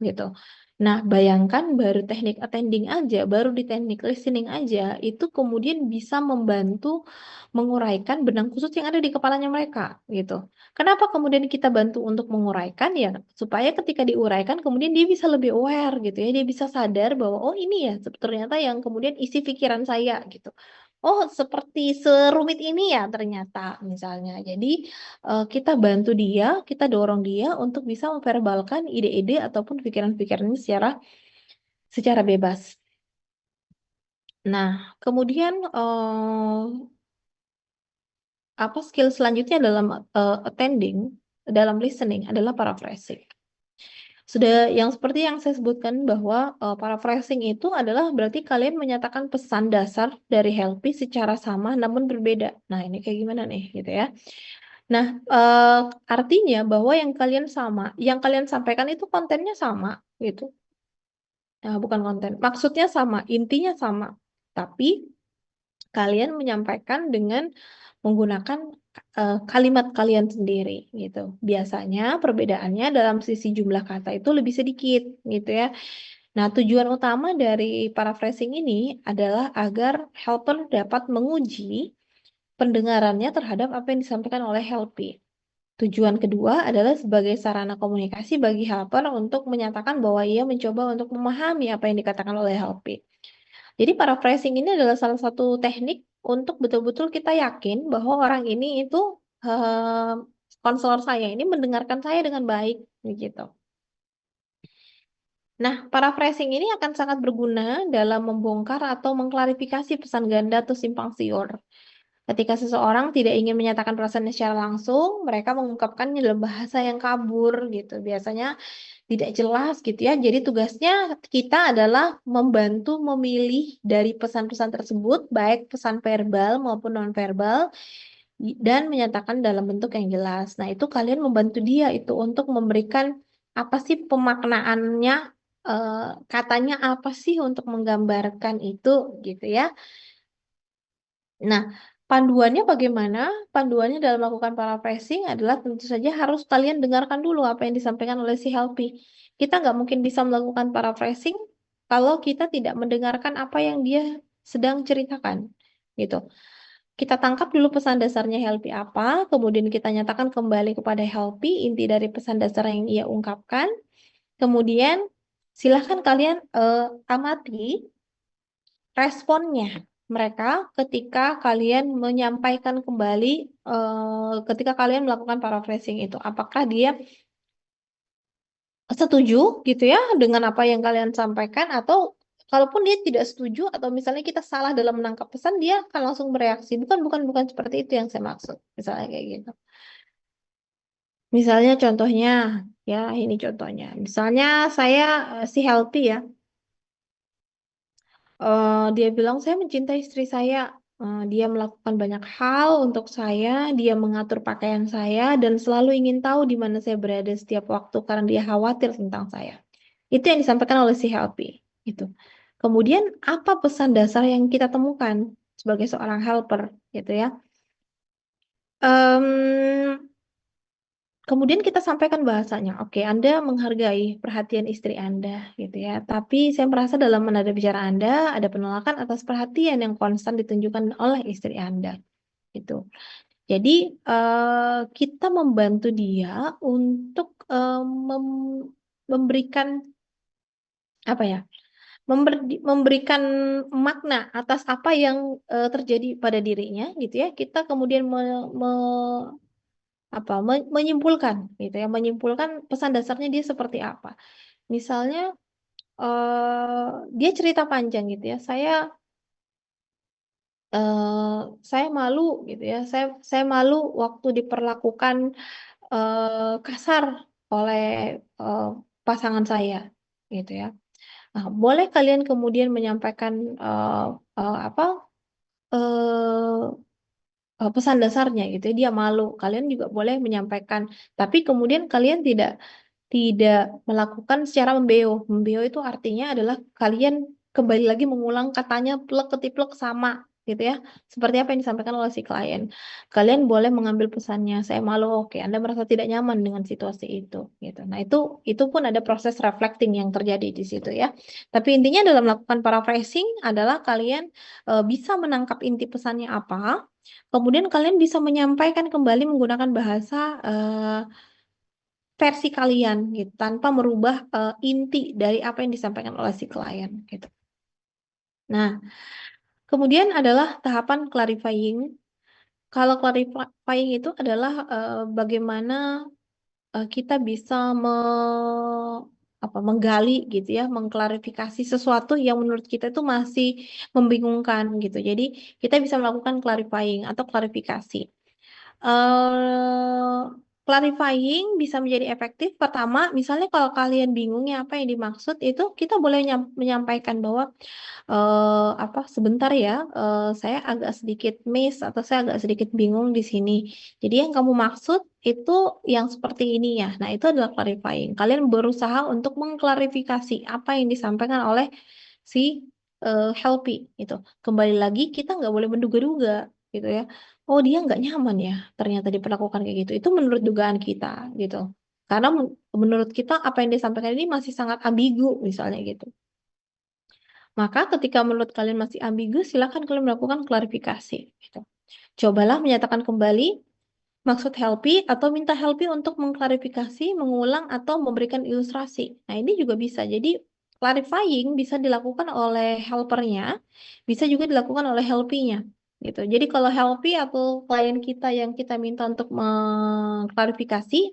gitu. Nah, bayangkan baru teknik attending aja, baru di teknik listening aja, itu kemudian bisa membantu menguraikan benang kusut yang ada di kepalanya mereka, gitu. Kenapa kemudian kita bantu untuk menguraikan ya, supaya ketika diuraikan kemudian dia bisa lebih aware gitu ya, dia bisa sadar bahwa oh ini ya ternyata yang kemudian isi pikiran saya gitu. Oh, seperti serumit ini ya ternyata misalnya. Jadi kita bantu dia, kita dorong dia untuk bisa memverbalkan ide-ide ataupun pikiran-pikirannya secara bebas. Nah, kemudian apa skill selanjutnya dalam attending, dalam listening adalah paraphrasing. Sudah yang seperti yang saya sebutkan bahwa paraphrasing itu adalah berarti kalian menyatakan pesan dasar dari Helpy secara sama namun berbeda. Nah, ini kayak gimana nih gitu ya. Nah, artinya bahwa yang kalian sampaikan itu kontennya sama gitu. Nah, bukan konten, maksudnya sama, intinya sama. Tapi kalian menyampaikan dengan menggunakan kalimat kalian sendiri gitu. Biasanya perbedaannya dalam sisi jumlah kata itu lebih sedikit gitu ya. Nah, tujuan utama dari paraphrasing ini adalah agar helper dapat menguji pendengarannya terhadap apa yang disampaikan oleh helpee. Tujuan kedua adalah sebagai sarana komunikasi bagi helper untuk menyatakan bahwa ia mencoba untuk memahami apa yang dikatakan oleh helpee. Jadi paraphrasing ini adalah salah satu teknik untuk betul-betul kita yakin bahwa orang ini itu eh, konselor saya ini mendengarkan saya dengan baik begitu. Nah, paraphrasing ini akan sangat berguna dalam membongkar atau mengklarifikasi pesan ganda atau simpang siur. Ketika seseorang tidak ingin menyatakan perasaannya secara langsung, mereka mengungkapkannya dalam bahasa yang kabur gitu. Biasanya tidak jelas gitu ya. Jadi tugasnya kita adalah membantu memilih dari pesan-pesan tersebut, baik pesan verbal maupun non-verbal, dan menyatakan dalam bentuk yang jelas. Nah, itu kalian membantu dia itu untuk memberikan apa sih pemaknaannya, eh, katanya apa sih untuk menggambarkan itu gitu ya. Nah, panduannya bagaimana? Panduannya dalam melakukan paraphrasing adalah tentu saja harus kalian dengarkan dulu apa yang disampaikan oleh si Helpy. Kita nggak mungkin bisa melakukan paraphrasing kalau kita tidak mendengarkan apa yang dia sedang ceritakan, gitu. Kita tangkap dulu pesan dasarnya Helpy apa, kemudian kita nyatakan kembali kepada Helpy inti dari pesan dasar yang ia ungkapkan. Kemudian silahkan kalian amati responnya mereka ketika kalian menyampaikan kembali, ketika kalian melakukan paraphrasing itu. Apakah dia setuju gitu ya dengan apa yang kalian sampaikan, atau kalaupun dia tidak setuju atau misalnya kita salah dalam menangkap pesan, dia akan langsung bereaksi. Bukan seperti itu yang saya maksud. Misalnya kayak gitu. Misalnya contohnya, ya ini contohnya. Misalnya saya si Healthy ya. Dia bilang saya mencintai istri saya. Dia melakukan banyak hal untuk saya, dia mengatur pakaian saya dan selalu ingin tahu di mana saya berada setiap waktu karena dia khawatir tentang saya. Itu yang disampaikan oleh si Helpy. Gitu. Kemudian apa pesan dasar yang kita temukan sebagai seorang helper, gitu ya? Em, Kemudian kita sampaikan bahasanya, oke, Anda menghargai perhatian istri Anda, gitu ya. Tapi saya merasa dalam menada bicara Anda ada penolakan atas perhatian yang konstan ditunjukkan oleh istri Anda, gitu. Jadi kita membantu dia untuk memberikan apa ya? Memberikan makna atas apa yang terjadi pada dirinya, gitu ya. Kita kemudian menyimpulkan gitu ya, menyimpulkan pesan dasarnya dia seperti apa. Misalnya dia cerita panjang gitu ya, saya malu gitu ya, saya malu waktu diperlakukan kasar oleh eh, pasangan saya gitu ya. Nah, boleh kalian kemudian menyampaikan eh, apa pesan dasarnya gitu ya, dia malu. Kalian juga boleh menyampaikan, tapi kemudian kalian tidak tidak melakukan secara membeo. Membeo itu artinya adalah kalian kembali lagi mengulang katanya plek ketiplek sama. gitu ya. Seperti apa yang disampaikan oleh si klien. Kalian boleh mengambil pesannya. Saya malu, oke. Anda merasa tidak nyaman dengan situasi itu, gitu. Nah, itu pun ada proses reflecting yang terjadi di situ ya. Tapi intinya dalam melakukan paraphrasing adalah kalian bisa menangkap inti pesannya apa. Kemudian kalian bisa menyampaikan kembali menggunakan bahasa versi kalian gitu tanpa merubah inti dari apa yang disampaikan oleh si klien gitu. Nah, kemudian adalah tahapan clarifying. Kalau clarifying itu adalah bagaimana kita bisa menggali gitu ya, mengklarifikasi sesuatu yang menurut kita itu masih membingungkan gitu. Jadi kita bisa melakukan clarifying atau klarifikasi. eh Clarifying bisa menjadi efektif. Pertama, misalnya kalau kalian bingung ya apa yang dimaksud itu, kita boleh menyampaikan bahwa sebentar ya, saya agak sedikit miss atau saya agak sedikit bingung di sini. Jadi yang kamu maksud itu yang seperti ini ya. Nah, itu adalah clarifying. Kalian berusaha untuk mengklarifikasi apa yang disampaikan oleh si helpy itu. Kembali lagi kita nggak boleh menduga-duga gitu ya. Oh, dia nggak nyaman ya ternyata diperlakukan kayak gitu. Itu menurut dugaan kita gitu. Karena menurut kita apa yang disampaikan ini masih sangat ambigu misalnya gitu. Maka ketika menurut kalian masih ambigu, silakan kalian melakukan klarifikasi. Gitu. Cobalah menyatakan kembali maksud helpy atau minta helpy untuk mengklarifikasi, mengulang atau memberikan ilustrasi. Nah, ini juga bisa. Jadi clarifying bisa dilakukan oleh helpernya, bisa juga dilakukan oleh helpy-nya. Gitu. Jadi kalau helpy atau klien kita yang kita minta untuk mengklarifikasi,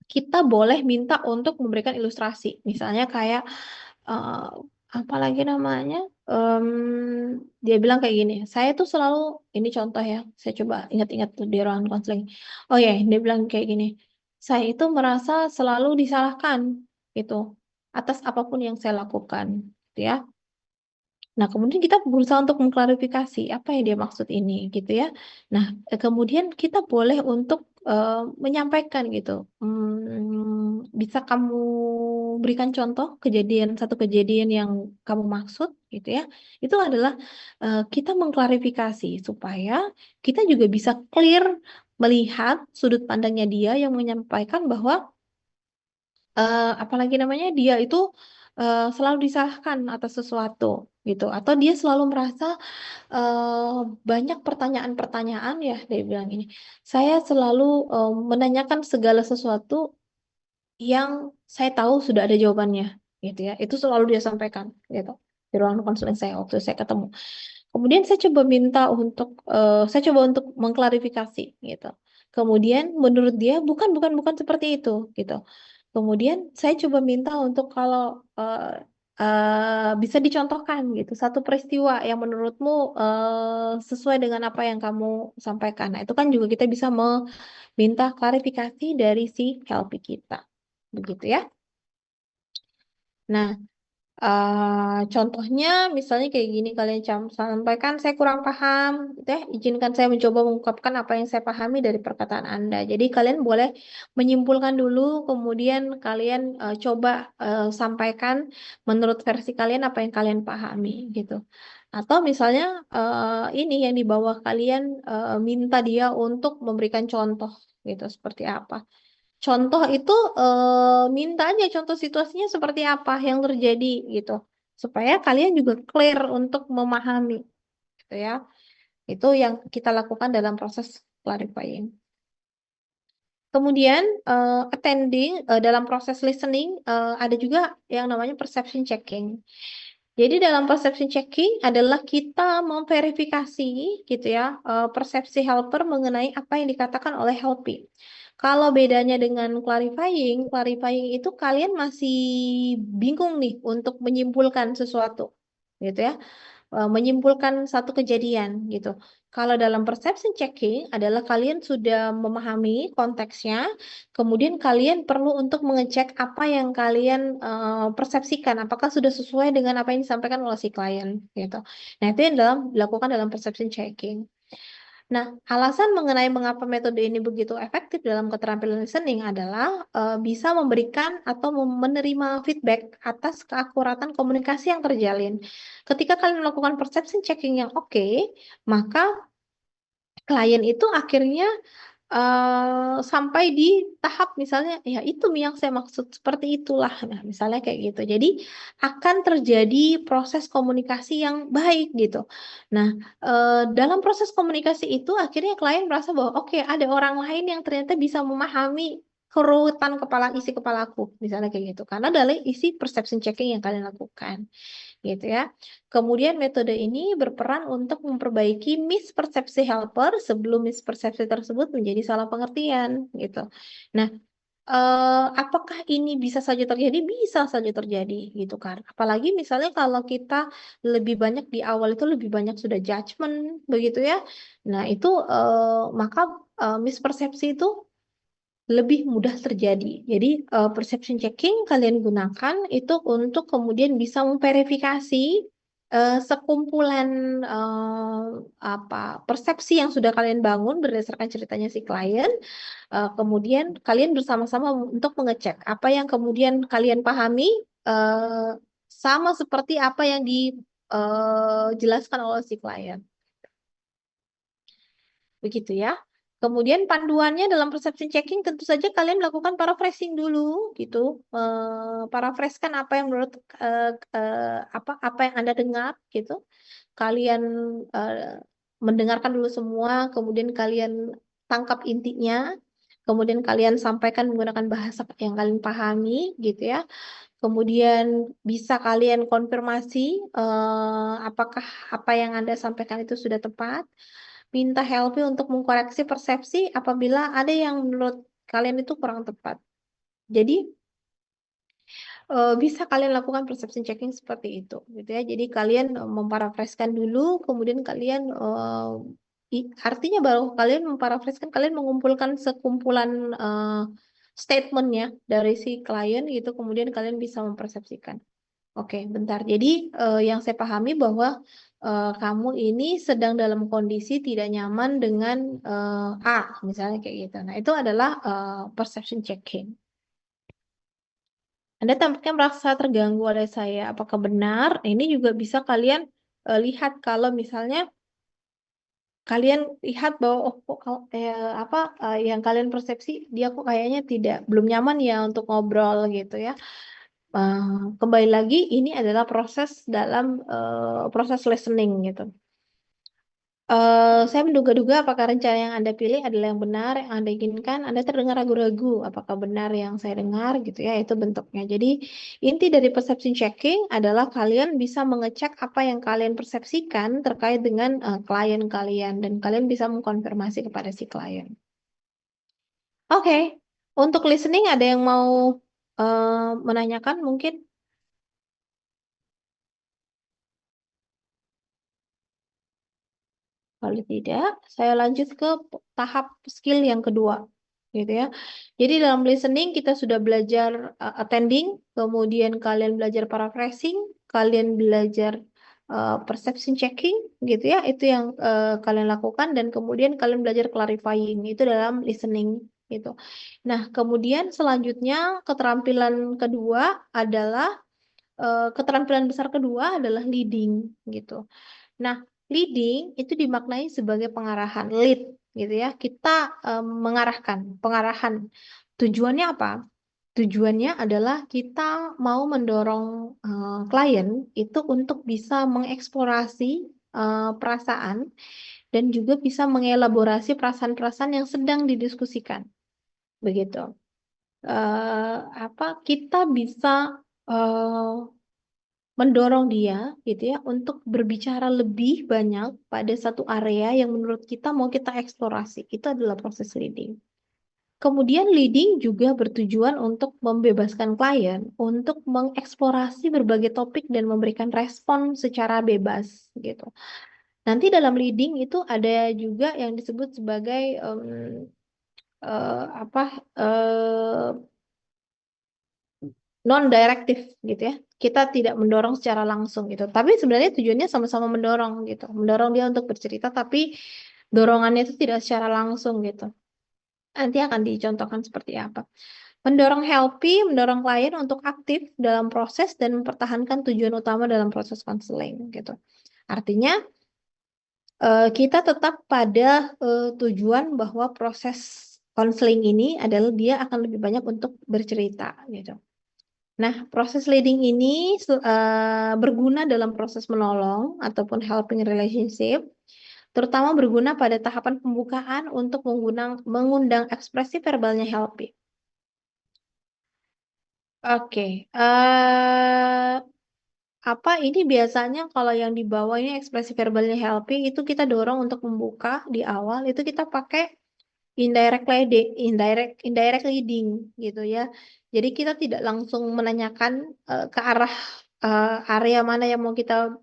kita boleh minta untuk memberikan ilustrasi. Misalnya kayak eh, apa lagi namanya? Em, Dia bilang kayak gini, saya tuh selalu, ini contoh ya, saya coba ingat-ingat tuh di ruangan konseling. Oh ya, dia bilang kayak gini, saya itu merasa selalu disalahkan gitu atas apapun yang saya lakukan, gitu ya. Nah, kemudian kita berusaha untuk mengklarifikasi apa yang dia maksud ini, gitu ya. Nah, kemudian kita boleh untuk menyampaikan gitu. Bisa kamu berikan contoh satu kejadian yang kamu maksud, gitu ya. Itu adalah kita mengklarifikasi supaya kita juga bisa clear melihat sudut pandangnya dia yang menyampaikan bahwa apalagi namanya dia itu selalu disalahkan atas sesuatu gitu atau dia selalu merasa banyak pertanyaan-pertanyaan ya dia bilang ini saya selalu menanyakan segala sesuatu yang saya tahu sudah ada jawabannya gitu ya itu selalu dia sampaikan gitu di ruangan konseling saya waktu saya ketemu kemudian saya coba untuk mengklarifikasi gitu kemudian menurut dia bukan bukan bukan seperti itu gitu. Kemudian saya coba minta untuk kalau bisa dicontohkan gitu satu peristiwa yang menurutmu sesuai dengan apa yang kamu sampaikan. Nah, itu kan juga kita bisa meminta klarifikasi dari si helpy kita. Begitu ya. Nah, contohnya misalnya kayak gini kalian sampaikan saya kurang paham, gitu ya. Izinkan saya mencoba mengungkapkan apa yang saya pahami dari perkataan Anda. Jadi kalian boleh menyimpulkan dulu, kemudian kalian coba sampaikan menurut versi kalian apa yang kalian pahami gitu. Atau misalnya ini yang di bawah kalian minta dia untuk memberikan contoh gitu seperti apa. Contoh itu minta aja contoh situasinya seperti apa yang terjadi gitu. Supaya kalian juga clear untuk memahami gitu ya. Itu yang kita lakukan dalam proses clarifying. Kemudian dalam proses listening ada juga yang namanya perception checking. Jadi dalam perception checking adalah kita memverifikasi gitu ya persepsi helper mengenai apa yang dikatakan oleh helpy. Kalau bedanya dengan clarifying itu kalian masih bingung nih untuk menyimpulkan sesuatu gitu ya menyimpulkan satu kejadian gitu. Kalau dalam perception checking adalah kalian sudah memahami konteksnya, kemudian kalian perlu untuk mengecek apa yang kalian persepsikan, apakah sudah sesuai dengan apa yang disampaikan oleh si klien gitu. Nah, itu yang dilakukan dalam perception checking. Nah, alasan mengenai mengapa metode ini begitu efektif dalam keterampilan listening adalah bisa memberikan atau menerima feedback atas keakuratan komunikasi yang terjalin. Ketika kalian melakukan perception checking yang oke, maka klien itu akhirnya sampai di tahap misalnya ya itu yang saya maksud seperti itulah. Nah, misalnya kayak gitu. Jadi akan terjadi proses komunikasi yang baik gitu. Nah, dalam proses komunikasi itu akhirnya klien merasa bahwa oke, ada orang lain yang ternyata bisa memahami kerutan isi kepalaku, misalnya kayak gitu. Karena dari isi perception checking yang kalian lakukan gitu ya. Kemudian metode ini berperan untuk memperbaiki mispersepsi helper sebelum mispersepsi tersebut menjadi salah pengertian gitu. Nah, apakah ini bisa saja terjadi? Bisa saja terjadi gitu kan. Apalagi misalnya kalau kita lebih banyak di awal itu lebih banyak sudah judgment begitu ya. Nah, itu maka mispersepsi itu lebih mudah terjadi. Jadi perception checking kalian gunakan itu untuk kemudian bisa memverifikasi sekumpulan eh, apa persepsi yang sudah kalian bangun berdasarkan ceritanya si klien. Kemudian kalian bersama-sama untuk mengecek apa yang kemudian kalian pahami sama seperti apa yang dijelaskan oleh si klien. Begitu ya. Kemudian panduannya dalam perception checking tentu saja kalian melakukan paraphrasing dulu gitu. Paraphraskan apa yang menurut apa yang Anda dengar gitu. Kalian eh, mendengarkan dulu semua, kemudian kalian tangkap intinya, kemudian kalian sampaikan menggunakan bahasa yang kalian pahami gitu ya. Kemudian bisa kalian konfirmasi apakah apa yang Anda sampaikan itu sudah tepat. Minta help untuk mengkoreksi persepsi apabila ada yang menurut kalian itu kurang tepat. Jadi bisa kalian lakukan perception checking seperti itu, gitu ya. Jadi kalian memparafraskan dulu, kemudian kalian artinya baru kalian memparafraskan, kalian mengumpulkan sekumpulan statementnya dari si klien gitu, kemudian kalian bisa mempersepsikan. Oke, bentar. Jadi yang saya pahami bahwa kamu ini sedang dalam kondisi tidak nyaman dengan A, misalnya kayak gitu. Nah, itu adalah perception checking. Anda tampaknya merasa terganggu oleh saya. Apakah benar? Nah, ini juga bisa kalian lihat kalau misalnya kalian lihat bahwa oh kok apa yang kalian persepsi dia kok kayaknya tidak belum nyaman ya untuk ngobrol gitu ya. Eh, Kembali lagi ini adalah proses dalam proses listening gitu. Saya menduga-duga apakah rencana yang Anda pilih adalah yang benar, yang Anda inginkan. Anda terdengar ragu-ragu, apakah benar yang saya dengar gitu ya, itu bentuknya. Jadi inti dari perception checking adalah kalian bisa mengecek apa yang kalian persepsikan terkait dengan klien kalian dan kalian bisa mengkonfirmasi kepada si klien. Oke, untuk listening ada yang mau menanyakan mungkin? Kalau tidak, saya lanjut ke tahap skill yang kedua, gitu ya. Jadi dalam listening kita sudah belajar attending, kemudian kalian belajar paraphrasing, kalian belajar perception checking, gitu ya. Itu yang kalian lakukan dan kemudian kalian belajar clarifying, itu dalam listening, gitu. Nah, kemudian selanjutnya keterampilan kedua adalah keterampilan besar kedua adalah leading, gitu. Nah, leading itu dimaknai sebagai pengarahan, lead gitu ya. Kita mengarahkan, pengarahan. Tujuannya apa? Tujuannya adalah kita mau mendorong klien itu untuk bisa mengeksplorasi perasaan dan juga bisa mengelaborasi perasaan-perasaan yang sedang didiskusikan. Begitu. Apa kita bisa eh, mendorong dia gitu ya untuk berbicara lebih banyak pada satu area yang menurut kita mau kita eksplorasi. Itu adalah proses leading. Kemudian leading juga bertujuan untuk membebaskan klien untuk mengeksplorasi berbagai topik dan memberikan respon secara bebas gitu. Nanti dalam leading itu ada juga yang disebut sebagai apa non direktif gitu ya. Kita tidak mendorong secara langsung gitu. Tapi sebenarnya tujuannya sama-sama mendorong gitu. Mendorong dia untuk bercerita tapi Dorongannya itu tidak secara langsung gitu. Nanti akan dicontohkan seperti apa. Mendorong healthy, mendorong klien untuk aktif dalam proses dan mempertahankan tujuan utama dalam proses konseling gitu. Artinya kita tetap pada tujuan bahwa proses konseling ini adalah dia akan lebih banyak untuk bercerita gitu. Nah, proses leading ini berguna dalam proses menolong ataupun helping relationship, terutama berguna pada tahapan pembukaan untuk mengundang ekspresi verbalnya healthy. Oke, apa ini biasanya kalau yang di bawah ini ekspresi verbalnya healthy itu kita dorong untuk membuka di awal itu kita pakai indirect leading gitu ya. Jadi kita tidak langsung menanyakan ke arah area mana yang mau kita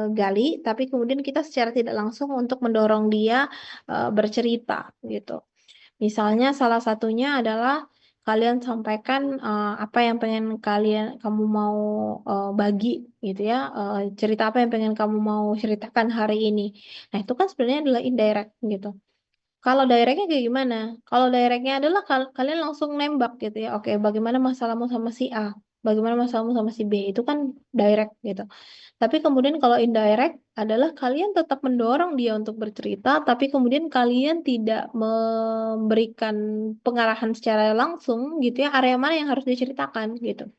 gali, tapi kemudian kita secara tidak langsung untuk mendorong dia bercerita gitu. Misalnya salah satunya adalah kalian sampaikan apa yang pengen kamu mau bagi gitu ya, cerita apa yang pengen kamu mau ceritakan hari ini. Nah, itu kan sebenarnya adalah indirect gitu. Kalau directnya kayak gimana? Kalau directnya adalah kalian langsung nembak gitu ya. Oke, bagaimana masalahmu sama si A? Bagaimana masalahmu sama si B? Itu kan direct gitu. Tapi kemudian kalau indirect adalah kalian tetap mendorong dia untuk bercerita, tapi kemudian kalian tidak memberikan pengarahan secara langsung gitu ya, area mana yang harus diceritakan gitu.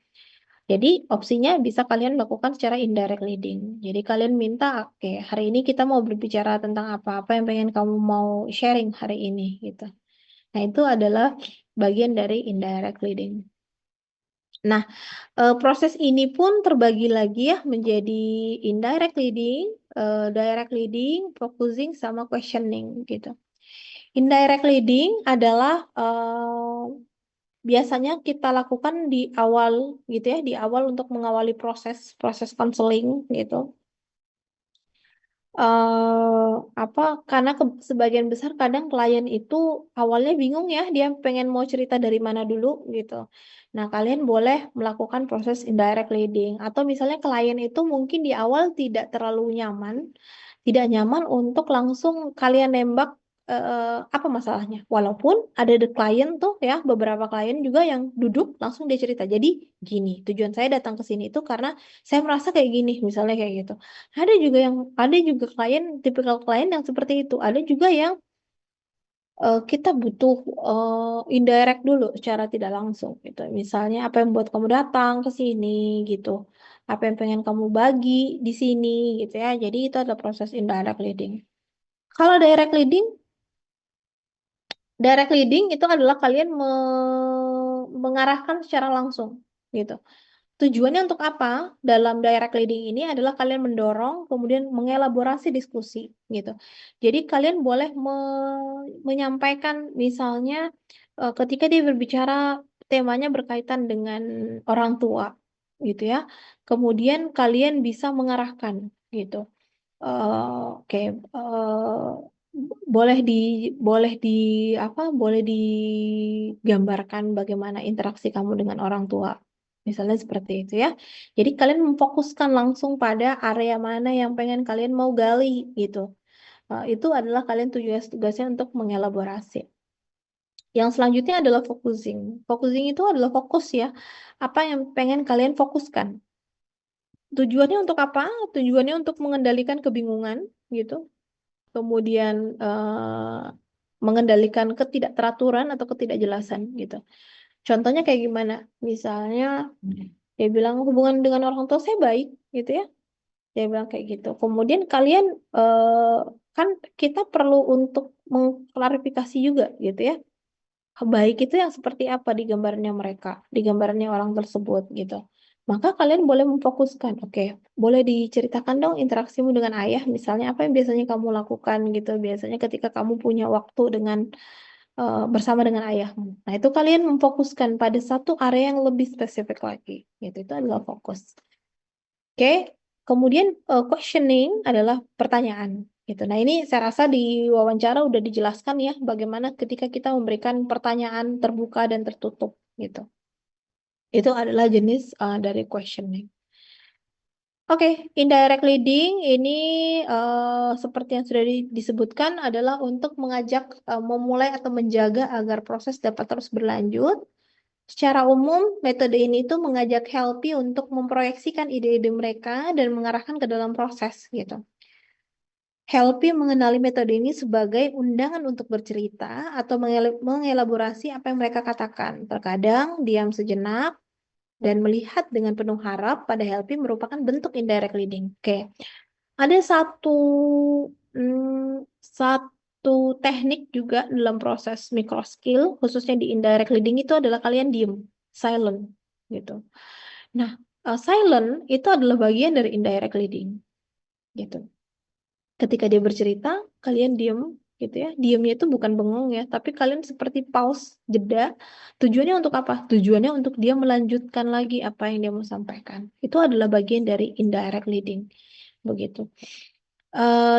Jadi opsinya bisa kalian lakukan secara indirect leading. Jadi kalian minta, oke, hari ini kita mau berbicara tentang apa yang pengen kamu mau sharing hari ini gitu. Nah, itu adalah bagian dari indirect leading. Nah, proses ini pun terbagi lagi ya menjadi indirect leading, direct leading, focusing, sama questioning gitu. Indirect leading adalah biasanya kita lakukan di awal gitu ya, di awal untuk mengawali proses proses konseling gitu. eh apa karena sebagian besar kadang klien itu awalnya bingung ya dia pengen mau cerita dari mana dulu gitu. Nah, kalian boleh melakukan proses indirect leading atau misalnya klien itu mungkin di awal tidak nyaman untuk langsung kalian nembak apa masalahnya. Walaupun ada the klien tuh ya, beberapa klien juga yang duduk langsung dia cerita. Jadi gini, tujuan saya datang ke sini itu karena saya merasa kayak gini, misalnya kayak gitu. Ada juga klien, tipikal klien yang seperti itu. Ada juga yang kita butuh indirect dulu secara tidak langsung gitu. Misalnya apa yang buat kamu datang ke sini gitu. Apa yang pengen kamu bagi di sini gitu ya. Jadi itu adalah proses indirect leading. Kalau direct leading itu adalah kalian mengarahkan secara langsung gitu. Tujuannya untuk apa? Dalam direct leading ini adalah kalian mendorong, kemudian mengelaborasi diskusi gitu. Jadi kalian boleh menyampaikan misalnya ketika dia berbicara temanya berkaitan dengan orang tua gitu ya. Kemudian kalian bisa mengarahkan gitu. Oke, boleh di boleh di boleh digambarkan bagaimana interaksi kamu dengan orang tua. Misalnya seperti itu ya. Jadi kalian memfokuskan langsung pada area mana yang pengen kalian mau gali gitu. Itu adalah kalian tugasnya untuk mengelaborasi. Yang selanjutnya adalah focusing. Focusing itu adalah fokus ya. Apa yang pengen kalian fokuskan. Tujuannya untuk apa? Tujuannya untuk mengendalikan kebingungan gitu. Kemudian mengendalikan ketidakteraturan atau ketidakjelasan gitu. Contohnya kayak gimana? Misalnya dia bilang hubungan dengan orang tua saya baik gitu ya. Dia bilang kayak gitu. Kemudian kalian kan kita perlu untuk mengklarifikasi juga gitu ya. Baik itu yang seperti apa di gambarnya mereka, di gambarnya orang tersebut gitu. Maka kalian boleh memfokuskan, oke, boleh diceritakan dong interaksimu dengan ayah, misalnya apa yang biasanya kamu lakukan gitu, biasanya ketika kamu punya waktu bersama dengan ayahmu. Nah, itu kalian memfokuskan pada satu area yang lebih spesifik lagi, gitu. Itu adalah fokus. Oke, kemudian questioning adalah pertanyaan. Gitu. Nah, ini saya rasa di wawancara udah dijelaskan ya bagaimana ketika kita memberikan pertanyaan terbuka dan tertutup gitu. Itu adalah jenis dari questioning. Oke, indirect leading ini seperti yang sudah disebutkan adalah untuk mengajak memulai atau menjaga agar proses dapat terus berlanjut. Secara umum, metode ini tuh mengajak helpy untuk memproyeksikan ide-ide mereka dan mengarahkan ke dalam proses gitu. Helpy mengenali metode ini sebagai undangan untuk bercerita atau mengelaborasi apa yang mereka katakan. Terkadang diam sejenak dan melihat dengan penuh harap pada helping merupakan bentuk indirect leading. Oke, ada satu teknik juga dalam proses micro skill, khususnya di indirect leading itu adalah kalian diem, silent, gitu. Nah, silent itu adalah bagian dari indirect leading, gitu. Ketika dia bercerita, kalian diem, gitu ya. Diemnya itu bukan bengong ya, tapi kalian seperti pause, jeda. Tujuannya untuk apa? Tujuannya untuk dia melanjutkan lagi apa yang dia mau sampaikan. Itu adalah bagian dari indirect leading, begitu.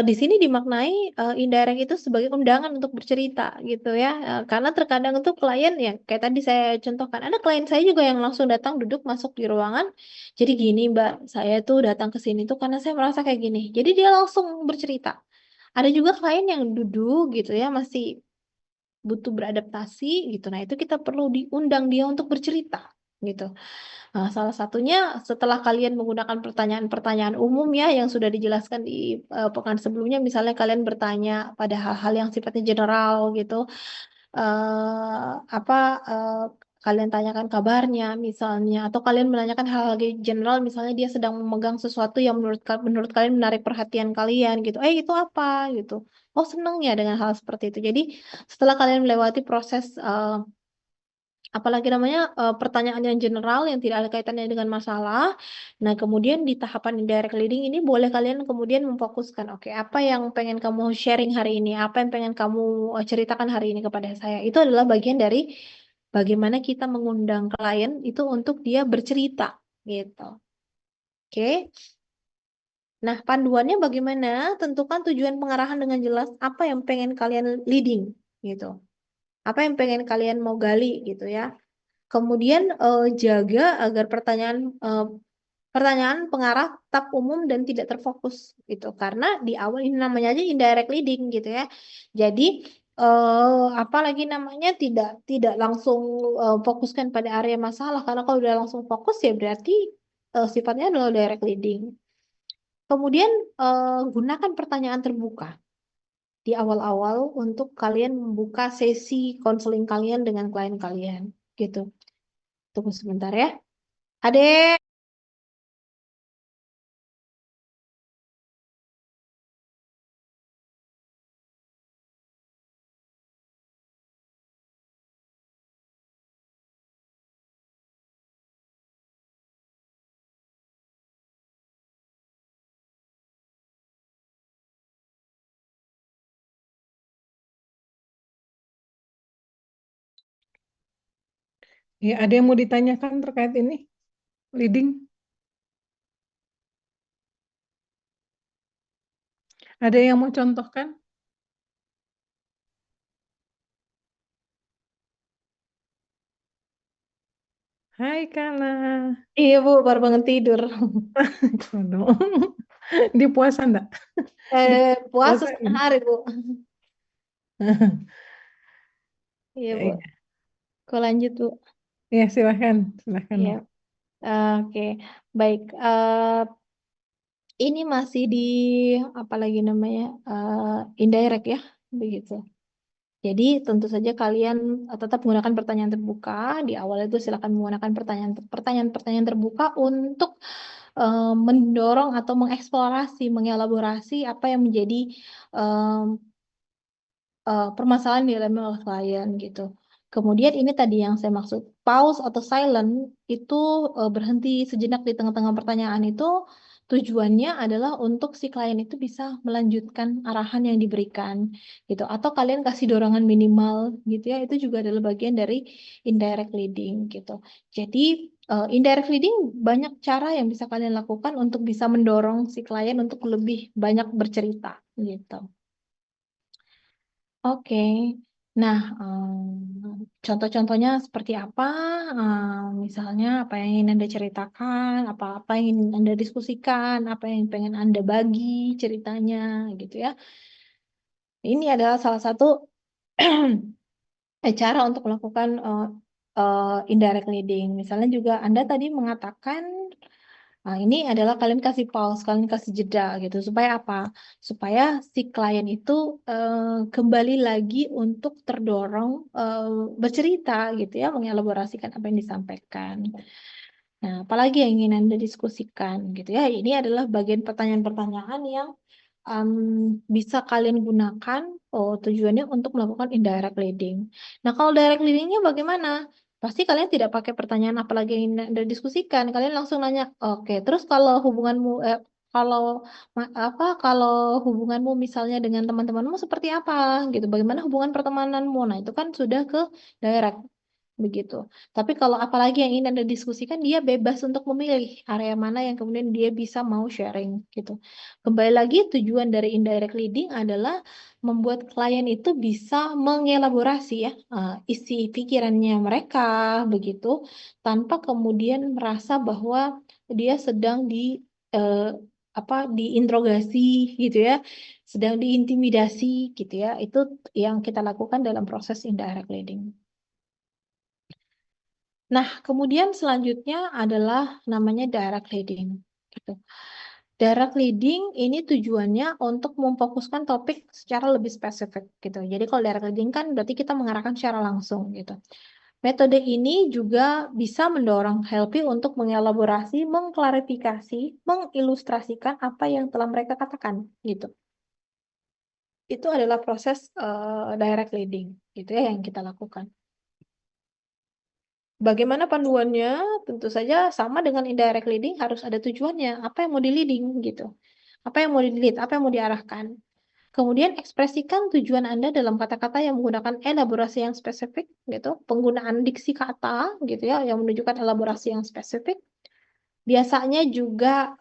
Di sini dimaknai indirect itu sebagai undangan untuk bercerita gitu ya. Karena terkadang itu klien ya kayak tadi saya contohkan, ada klien saya juga yang langsung datang duduk masuk di ruangan. Jadi gini Mbak, saya tuh datang ke sini tuh karena saya merasa kayak gini. Jadi dia langsung bercerita. Ada juga klien yang duduk gitu ya, masih butuh beradaptasi gitu. Nah, itu kita perlu diundang dia untuk bercerita gitu. Nah, salah satunya setelah kalian menggunakan pertanyaan-pertanyaan umum ya yang sudah dijelaskan di pekan sebelumnya, misalnya kalian bertanya pada hal-hal yang sifatnya general gitu, apa kalian tanyakan kabarnya misalnya, atau kalian menanyakan hal-hal general, misalnya dia sedang memegang sesuatu yang menurut kalian menarik perhatian kalian gitu, itu apa gitu. Oh seneng ya dengan hal seperti itu. Jadi setelah kalian melewati proses apalagi namanya pertanyaan yang general yang tidak ada kaitannya dengan masalah. Nah, kemudian di tahapan indirect leading ini boleh kalian kemudian memfokuskan, oke, apa yang pengen kamu sharing hari ini, apa yang pengen kamu ceritakan hari ini kepada saya. Itu adalah bagian dari bagaimana kita mengundang klien itu untuk dia bercerita, gitu. Oke. Nah, panduannya bagaimana? Tentukan tujuan pengarahan dengan jelas apa yang pengen kalian leading, gitu. Apa yang pengen kalian mau gali, gitu ya. Kemudian jaga agar pertanyaan pengarah tetap umum dan tidak terfokus gitu. Karena di awal ini namanya aja indirect leading gitu ya. Jadi apalagi namanya tidak tidak langsung fokuskan pada area masalah karena kalau udah langsung fokus ya berarti sifatnya adalah direct leading. Kemudian gunakan pertanyaan terbuka di awal-awal untuk kalian membuka sesi konseling kalian dengan klien kalian gitu. Tunggu sebentar ya. Adek. Ya, ada yang mau ditanyakan terkait ini? Leading? Ada yang mau contohkan? Hai Kala. Iya Bu, baru bangun tidur. Waduh. Di puasa enggak? Puasa setengah Dipuasain. hari Bu. Iya Ya, Bu. ya. Kau lanjut Bu. Ya, silahkan. Silahkan. Iya. Oke, baik. Ini masih di apa lagi namanya indirect ya, begitu. Jadi tentu saja kalian tetap menggunakan pertanyaan terbuka. Di awal itu silakan menggunakan pertanyaan-pertanyaan terbuka untuk mendorong atau mengeksplorasi, mengelaborasi apa yang menjadi permasalahan di dialami oleh klien gitu. Kemudian ini tadi yang saya maksud pause atau silent itu berhenti sejenak di tengah-tengah pertanyaan itu tujuannya adalah untuk si klien itu bisa melanjutkan arahan yang diberikan gitu. Atau kalian kasih dorongan minimal gitu ya, itu juga adalah bagian dari indirect leading gitu. Jadi indirect leading banyak cara yang bisa kalian lakukan untuk bisa mendorong si klien untuk lebih banyak bercerita gitu. Oke. Nah, contoh-contohnya seperti apa? Misalnya apa yang ingin Anda ceritakan, apa-apa yang ingin Anda diskusikan, apa yang pengen Anda bagi ceritanya, gitu ya. Ini adalah salah satu cara untuk melakukan indirect leading. Misalnya juga Anda tadi mengatakan, ini adalah kalian kasih pause, kalian kasih jeda gitu. Supaya apa? Supaya si klien itu kembali lagi untuk terdorong bercerita gitu ya, mengelaborasikan apa yang disampaikan. Nah, apalagi yang ingin Anda diskusikan gitu ya. Ini adalah bagian pertanyaan-pertanyaan yang em, bisa kalian gunakan tujuannya untuk melakukan indirect leading. Nah, kalau direct leadingnya bagaimana? Pasti kalian tidak pakai pertanyaan apalagi yang ingin Anda diskusikan. Kalian langsung nanya, oke, terus kalau hubunganmu, kalau kalau hubunganmu misalnya dengan teman-temanmu seperti apa gitu? Bagaimana hubungan pertemananmu? Nah, itu kan sudah ke direct begitu. Tapi kalau apalagi yang ingin Anda diskusikan, dia bebas untuk memilih area mana yang kemudian dia bisa mau sharing gitu. Kembali lagi tujuan dari indirect leading adalah membuat klien itu bisa mengelaborasi ya isi pikirannya mereka begitu tanpa kemudian merasa bahwa dia sedang eh, diinterogasi gitu ya, sedang diintimidasi gitu ya. Itu yang kita lakukan dalam proses indirect leading. Nah, kemudian selanjutnya adalah namanya direct leading. Gitu. Direct leading ini tujuannya untuk memfokuskan topik secara lebih spesifik gitu. Jadi kalau direct leading kan berarti kita mengarahkan secara langsung gitu. Metode ini juga bisa mendorong Helpy untuk mengelaborasi, mengklarifikasi, mengilustrasikan apa yang telah mereka katakan gitu. Itu adalah proses direct leading gitu ya yang kita lakukan. Bagaimana panduannya? Tentu saja sama dengan indirect leading harus ada tujuannya. Apa yang mau di leading gitu. Apa yang mau di lead, apa yang mau diarahkan. Kemudian ekspresikan tujuan Anda dalam kata-kata yang menggunakan elaborasi yang spesifik gitu. Penggunaan diksi kata gitu ya yang menunjukkan elaborasi yang spesifik. Biasanya juga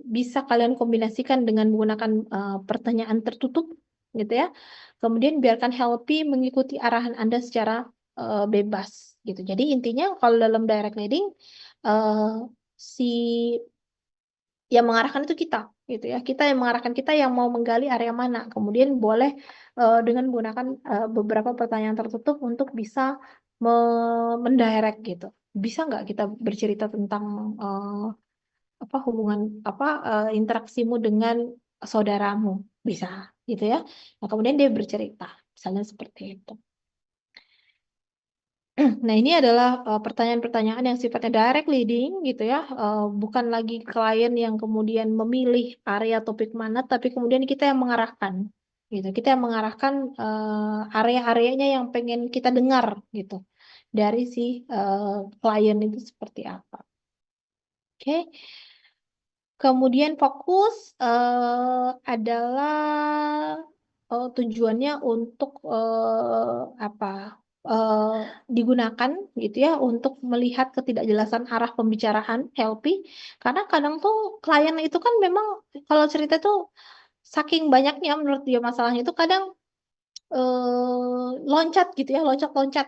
bisa kalian kombinasikan dengan menggunakan pertanyaan tertutup gitu ya. Kemudian biarkan Helpy mengikuti arahan Anda secara bebas gitu. Jadi intinya kalau dalam direct leading eh, si yang mengarahkan itu kita gitu ya. Kita yang mengarahkan, kita yang mau menggali area mana. Kemudian boleh dengan menggunakan beberapa pertanyaan tertutup untuk bisa mendirect gitu. Bisa nggak kita bercerita tentang hubungan interaksimu dengan saudaramu? Bisa gitu ya. Nah, kemudian dia bercerita, misalnya seperti itu. Nah, ini adalah pertanyaan-pertanyaan yang sifatnya direct leading gitu ya. Bukan lagi klien yang kemudian memilih area topik mana, tapi kemudian kita yang mengarahkan gitu. Kita yang mengarahkan area-areanya yang pengen kita dengar gitu dari si klien itu seperti apa. Oke. Kemudian fokus adalah tujuannya untuk eh, digunakan gitu ya untuk melihat ketidakjelasan arah pembicaraan Helpy karena kadang tuh klien itu kan memang kalau cerita tuh saking banyaknya menurut dia masalahnya itu kadang loncat gitu ya loncat-loncat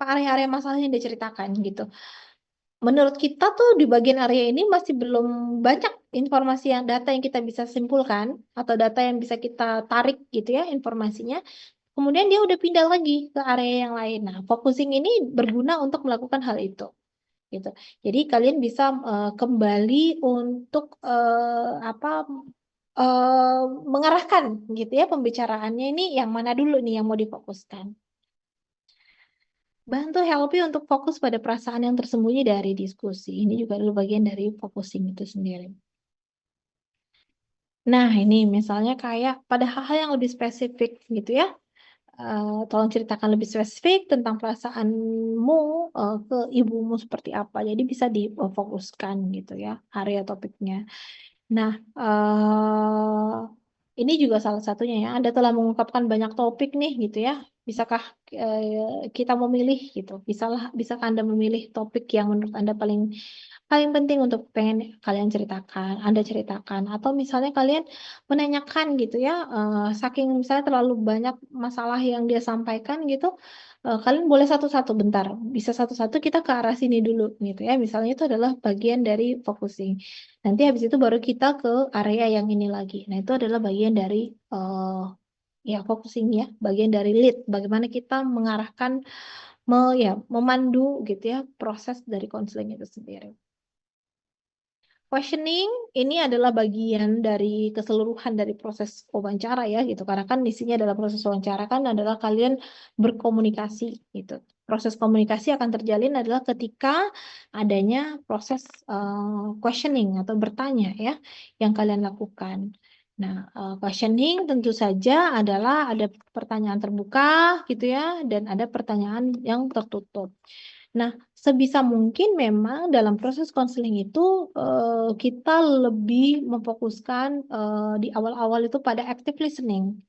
area-area masalah yang diceritakan gitu. Menurut kita tuh di bagian area ini masih belum banyak informasi yang data yang kita bisa simpulkan atau data yang bisa kita tarik gitu ya informasinya. Kemudian dia udah pindah lagi ke area yang lain. Nah, focusing ini berguna untuk melakukan hal itu gitu. Jadi kalian bisa kembali untuk eh, mengarahkan gitu ya pembicaraannya ini yang mana dulu nih yang mau difokuskan. Bantu Helpy untuk fokus pada perasaan yang tersembunyi dari diskusi. Ini juga adalah bagian dari focusing itu sendiri. Nah, ini misalnya kayak pada hal-hal yang lebih spesifik gitu ya. Tolong ceritakan lebih spesifik tentang perasaanmu ke ibumu seperti apa. Jadi bisa difokuskan gitu ya area topiknya. Nah, ini juga salah satunya ya. Anda telah mengungkapkan banyak topik nih gitu ya. Bisakah kita memilih gitu? Bisakah Anda memilih topik yang menurut Anda paling paling penting untuk pengen kalian ceritakan, Anda ceritakan, atau misalnya kalian menanyakan gitu ya, saking misalnya terlalu banyak masalah yang dia sampaikan gitu, kalian boleh satu-satu bentar, bisa satu-satu kita ke arah sini dulu gitu ya, misalnya itu adalah bagian dari focusing. Nanti habis itu baru kita ke area yang ini lagi. Nah itu adalah bagian dari ya focusing ya, bagian dari lead, bagaimana kita mengarahkan, memandu gitu ya proses dari konseling itu sendiri. Questioning ini adalah bagian dari keseluruhan dari proses wawancara ya gitu. Karena kan isinya adalah proses wawancara kan adalah kalian berkomunikasi gitu. Proses komunikasi akan terjalin adalah ketika adanya proses questioning atau bertanya ya yang kalian lakukan. Nah, questioning tentu saja adalah ada pertanyaan terbuka gitu ya dan ada pertanyaan yang tertutup. Nah, sebisa mungkin memang dalam proses konseling itu kita lebih memfokuskan di awal-awal itu pada active listening,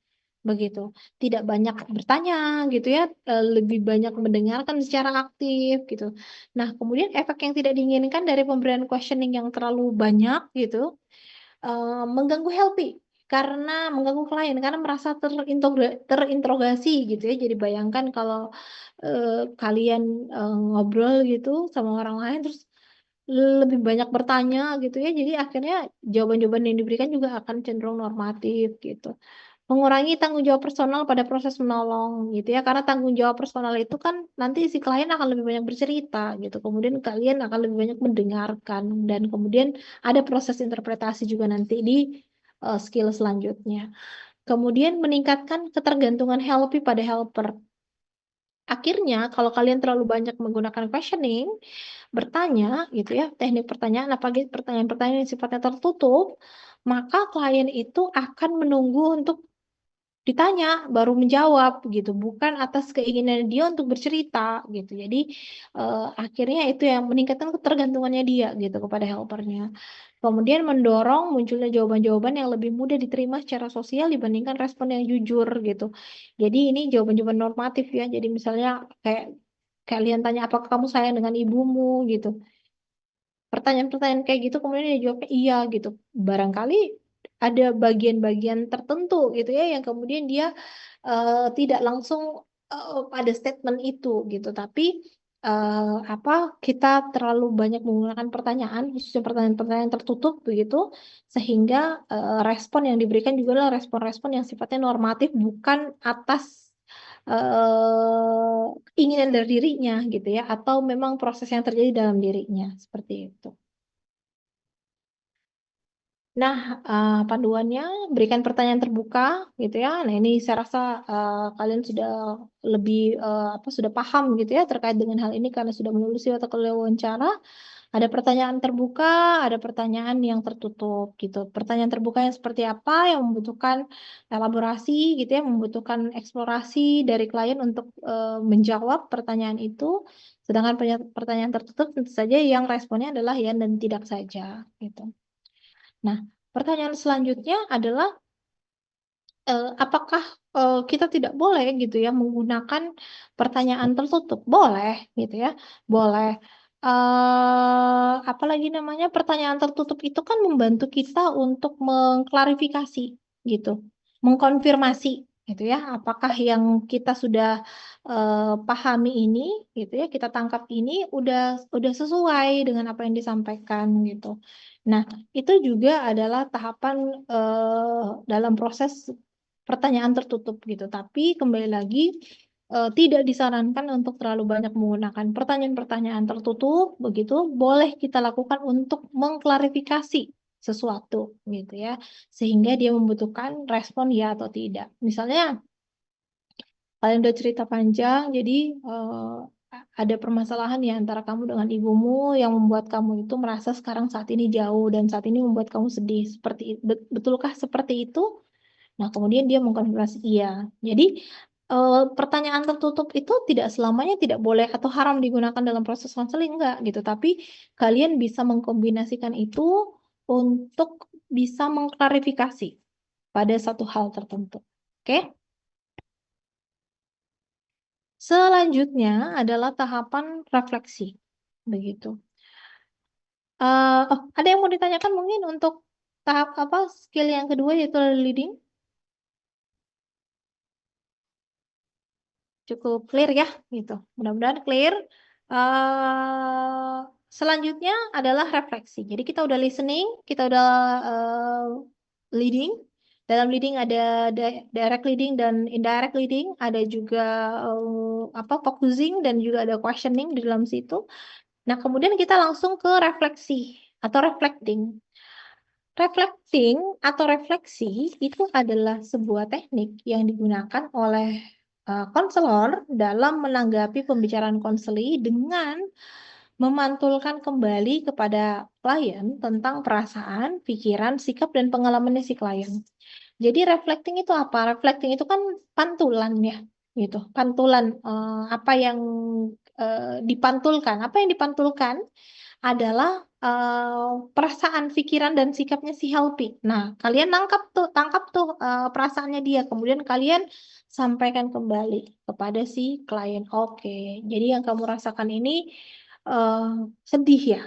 begitu. Tidak banyak bertanya gitu ya, lebih banyak mendengarkan secara aktif gitu. Nah, kemudian efek yang tidak diinginkan dari pemberian questioning yang terlalu banyak gitu, mengganggu healthy karena mengganggu klien karena merasa terinterogasi gitu ya. Jadi bayangkan kalau kalian ngobrol gitu sama orang lain terus lebih banyak bertanya gitu ya. Jadi akhirnya jawaban-jawaban yang diberikan juga akan cenderung normatif gitu. Mengurangi tanggung jawab personal pada proses menolong gitu ya. Karena tanggung jawab personal itu kan nanti si klien akan lebih banyak bercerita gitu. Kemudian kalian akan lebih banyak mendengarkan dan kemudian ada proses interpretasi juga nanti di skill selanjutnya. Kemudian meningkatkan ketergantungan helpy pada helper. Akhirnya, kalau kalian terlalu banyak menggunakan questioning, bertanya gitu ya, teknik pertanyaan, apalagi pertanyaan-pertanyaan yang sifatnya tertutup, maka klien itu akan menunggu untuk ditanya baru menjawab gitu, bukan atas keinginan dia untuk bercerita gitu. Jadi akhirnya itu yang meningkatkan ketergantungannya dia gitu kepada helpernya. Kemudian mendorong munculnya jawaban-jawaban yang lebih mudah diterima secara sosial dibandingkan respon yang jujur gitu. Jadi ini jawaban-jawaban normatif ya. Jadi misalnya kayak kalian tanya apakah kamu sayang dengan ibumu gitu. Pertanyaan-pertanyaan kayak gitu kemudian dia jawabnya iya gitu. Barangkali ada bagian-bagian tertentu gitu ya yang kemudian dia tidak langsung pada statement itu gitu, tapi apa kita terlalu banyak menggunakan pertanyaan khususnya pertanyaan-pertanyaan tertutup begitu sehingga respon yang diberikan juga adalah respon-respon yang sifatnya normatif bukan atas keinginan dari dirinya gitu ya atau memang proses yang terjadi dalam dirinya seperti itu. Nah, panduannya berikan pertanyaan terbuka gitu ya. Nah, ini saya rasa kalian sudah lebih sudah paham gitu ya terkait dengan hal ini karena sudah menelusuri atau wawancara. Ada pertanyaan terbuka, ada pertanyaan yang tertutup gitu. Pertanyaan terbuka yang seperti apa yang membutuhkan elaborasi gitu ya, membutuhkan eksplorasi dari klien untuk menjawab pertanyaan itu. Sedangkan pertanyaan tertutup tentu saja yang responnya adalah ya dan tidak saja gitu. Nah, pertanyaan selanjutnya adalah apakah kita tidak boleh gitu ya menggunakan pertanyaan tertutup? Boleh gitu ya, boleh. Apalagi namanya pertanyaan tertutup itu kan membantu kita untuk mengklarifikasi gitu, mengkonfirmasi gitu ya, apakah yang kita sudah pahami ini gitu ya, kita tangkap ini udah sesuai dengan apa yang disampaikan gitu. Nah, itu juga adalah tahapan dalam proses pertanyaan tertutup gitu. Tapi kembali lagi tidak disarankan untuk terlalu banyak menggunakan pertanyaan-pertanyaan tertutup begitu. Boleh kita lakukan untuk mengklarifikasi sesuatu gitu ya. Sehingga dia membutuhkan respon ya atau tidak. Misalnya kalian udah cerita panjang, jadi ada permasalahan ya antara kamu dengan ibumu yang membuat kamu itu merasa sekarang saat ini jauh dan saat ini membuat kamu sedih. Betulkah seperti itu? Nah, kemudian dia mengkonfirmasi iya. Jadi pertanyaan tertutup itu tidak selamanya tidak boleh atau haram digunakan dalam proses konseling enggak gitu. Tapi kalian bisa mengkombinasikan itu untuk bisa mengklarifikasi pada satu hal tertentu. Oke? Selanjutnya adalah tahapan refleksi. Begitu. Ada yang mau ditanyakan mungkin untuk tahap apa skill yang kedua yaitu leading? Cukup clear ya, gitu. Mudah-mudahan clear. Eh Selanjutnya adalah refleksi. Jadi kita udah listening, kita udah leading. Dalam leading ada direct leading dan indirect leading, ada juga focusing dan juga ada questioning di dalam situ. Nah, kemudian kita langsung ke refleksi atau reflecting. Reflecting atau refleksi itu adalah sebuah teknik yang digunakan oleh konselor dalam menanggapi pembicaraan konseli dengan memantulkan kembali kepada klien tentang perasaan, pikiran, sikap, dan pengalamannya si klien. Jadi reflecting itu apa? Reflecting itu kan pantulan ya, gitu. Pantulan apa yang dipantulkan? Apa yang dipantulkan adalah perasaan, pikiran, dan sikapnya si Helpi. Nah, kalian tangkap tuh perasaannya dia, kemudian kalian sampaikan kembali kepada si klien. Oke, jadi yang kamu rasakan ini eh, sedih ya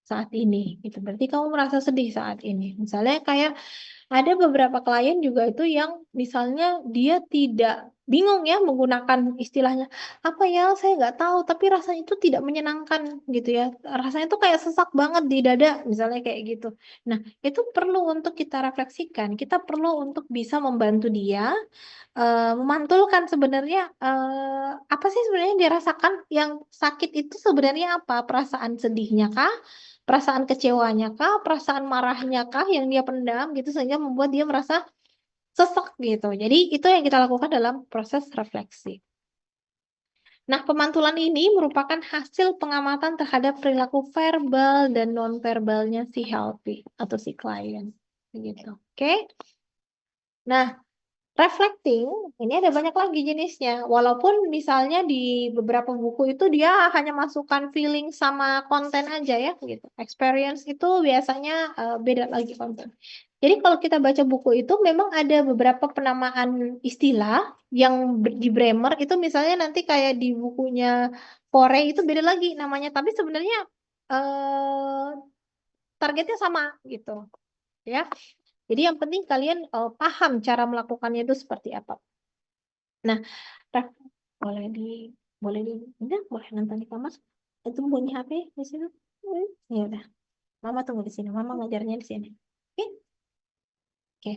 saat ini. Itu berarti kamu merasa sedih saat ini. Misalnya kayak ada beberapa klien juga itu yang misalnya dia tidak bingung ya menggunakan istilahnya apa ya saya nggak tahu tapi rasanya itu tidak menyenangkan gitu ya rasanya itu kayak sesak banget di dada misalnya kayak gitu. Nah itu perlu untuk kita refleksikan kita perlu untuk bisa membantu dia memantulkan sebenarnya apa sih sebenarnya yang dirasakan yang sakit itu sebenarnya apa perasaan sedihnya kah perasaan kecewanya kah, perasaan marahnya kah yang dia pendam gitu sehingga membuat dia merasa sesek gitu. Jadi itu yang kita lakukan dalam proses refleksi. Nah, pemantulan ini merupakan hasil pengamatan terhadap perilaku verbal dan non-verbalnya si healthy atau si klien. Begitu. Oke. Nah, reflecting, ini ada banyak lagi jenisnya. Walaupun misalnya di beberapa buku itu dia hanya masukkan feeling sama konten aja ya gitu. Experience itu biasanya beda lagi konten. Jadi kalau kita baca buku itu memang ada beberapa penamaan istilah yang di Bremer itu misalnya nanti kayak di bukunya Corey itu beda lagi namanya. Tapi sebenarnya targetnya sama gitu ya. Jadi yang penting kalian paham cara melakukannya itu seperti apa. Nah, Raf, boleh di enggak boleh nonton di kamar. Itu bunyi HP di situ. Ya udah, Mama tunggu di sini. Mama ngajarnya di sini. Oke? Oke.